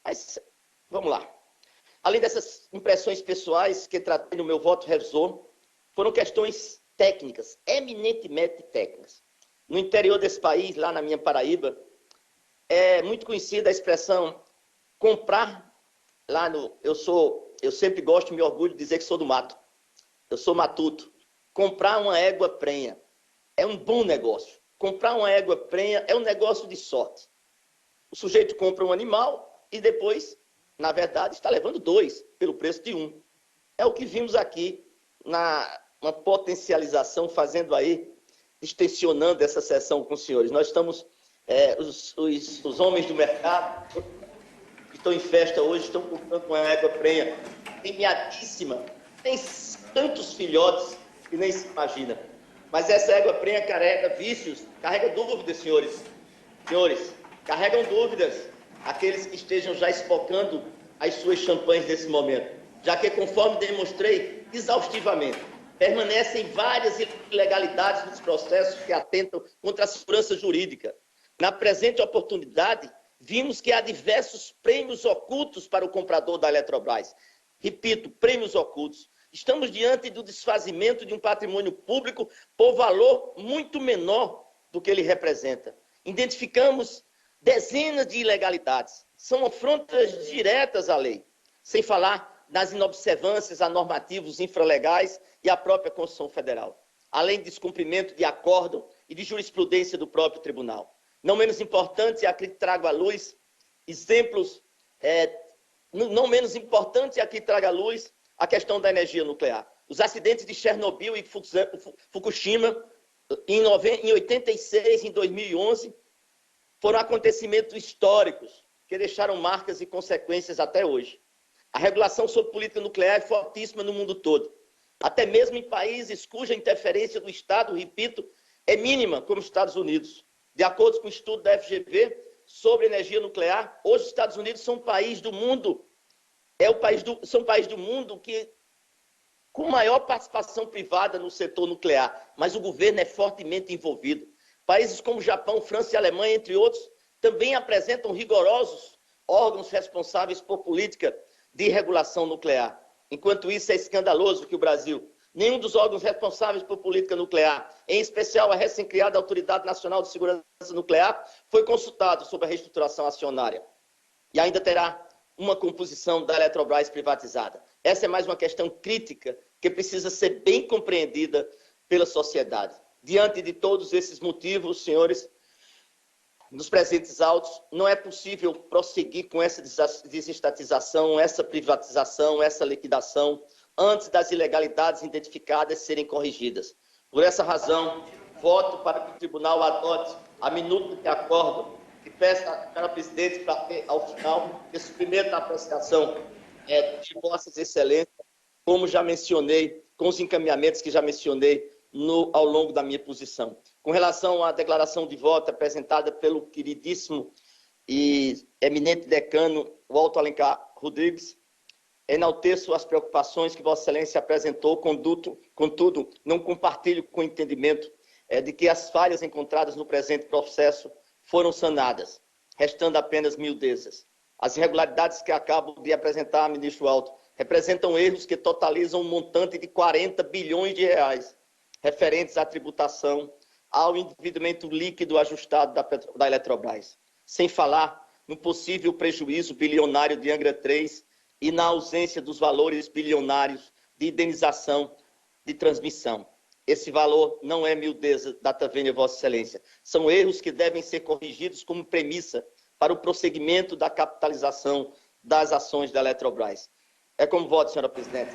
Mas, vamos lá. Além dessas impressões pessoais que tratei no meu voto revisor, foram questões técnicas, eminentemente técnicas. No interior desse país, lá na minha Paraíba, é muito conhecida a expressão comprar lá no... Eu sempre gosto e me orgulho de dizer que sou do mato. Eu sou matuto. Comprar uma égua prenha é um bom negócio. Comprar uma égua prenha é um negócio de sorte. O sujeito compra um animal e depois, na verdade, está levando 2 pelo preço de 1. É o que vimos aqui na uma potencialização, extensionando essa sessão com os senhores. Nós estamos, os homens do mercado, que estão em festa hoje, estão comprando uma égua prenha premiadíssima. Tem tantos filhotes que nem se imagina. Mas essa égua prenha carrega vícios, carrega dúvidas, senhores. Senhores, carregam dúvidas aqueles que estejam já espocando as suas champanhes nesse momento. Já que, conforme demonstrei exaustivamente, permanecem várias ilegalidades nos processos que atentam contra a segurança jurídica. Na presente oportunidade, vimos que há diversos prêmios ocultos para o comprador da Eletrobras. Repito, prêmios ocultos. Estamos diante do desfazimento de um patrimônio público por valor muito menor do que ele representa. Identificamos dezenas de ilegalidades. São afrontas diretas à lei, sem falar nas inobservâncias a normativos infralegais e à própria Constituição Federal, além de descumprimento de acórdão e de jurisprudência do próprio tribunal. Não menos importante, aqui trago à luz exemplos, não menos importante, aqui trago à luz a questão da energia nuclear. Os acidentes de Chernobyl e Fukushima, em 86 e em 2011, foram acontecimentos históricos que deixaram marcas e consequências até hoje. A regulação sobre política nuclear é fortíssima no mundo todo, até mesmo em países cuja interferência do Estado, repito, é mínima, como os Estados Unidos. De acordo com o estudo da FGV sobre energia nuclear, hoje os Estados Unidos são um país do mundo, são um país do mundo que com maior participação privada no setor nuclear, mas o governo é fortemente envolvido. Países como Japão, França e Alemanha, entre outros, também apresentam rigorosos órgãos responsáveis por política de regulação nuclear. Enquanto isso, é escandaloso que o Brasil, nenhum dos órgãos responsáveis por política nuclear, em especial a recém-criada Autoridade Nacional de Segurança Nuclear, foi consultado sobre a reestruturação acionária. E ainda terá uma composição da Eletrobras privatizada. Essa é mais uma questão crítica que precisa ser bem compreendida pela sociedade. Diante de todos esses motivos, senhores, nos presentes autos, não é possível prosseguir com essa desestatização, essa privatização, essa liquidação, antes das ilegalidades identificadas serem corrigidas. Por essa razão, voto para que o tribunal adote a minuta de acordo e peço à senhora presidente para ter, ao final, esse primeiro apreciação de vossas excelências, como já mencionei, com os encaminhamentos que já mencionei ao longo da minha posição. Com relação à declaração de voto apresentada pelo queridíssimo e eminente decano Walter Alencar Rodrigues, enalteço as preocupações que Vossa Excelência apresentou, contudo, não compartilho com o entendimento de que as falhas encontradas no presente processo foram sanadas, restando apenas miudezas. As irregularidades que acabo de apresentar, ministro Walter, representam erros que totalizam um montante de 40 bilhões de reais, referentes à tributação, ao endividamento líquido ajustado da Eletrobras, sem falar no possível prejuízo bilionário de Angra 3 e na ausência dos valores bilionários de indenização de transmissão. Esse valor não é miudeza, data vênia, Vossa Excelência. São erros que devem ser corrigidos como premissa para o prosseguimento da capitalização das ações da Eletrobras. É como voto, senhora presidente.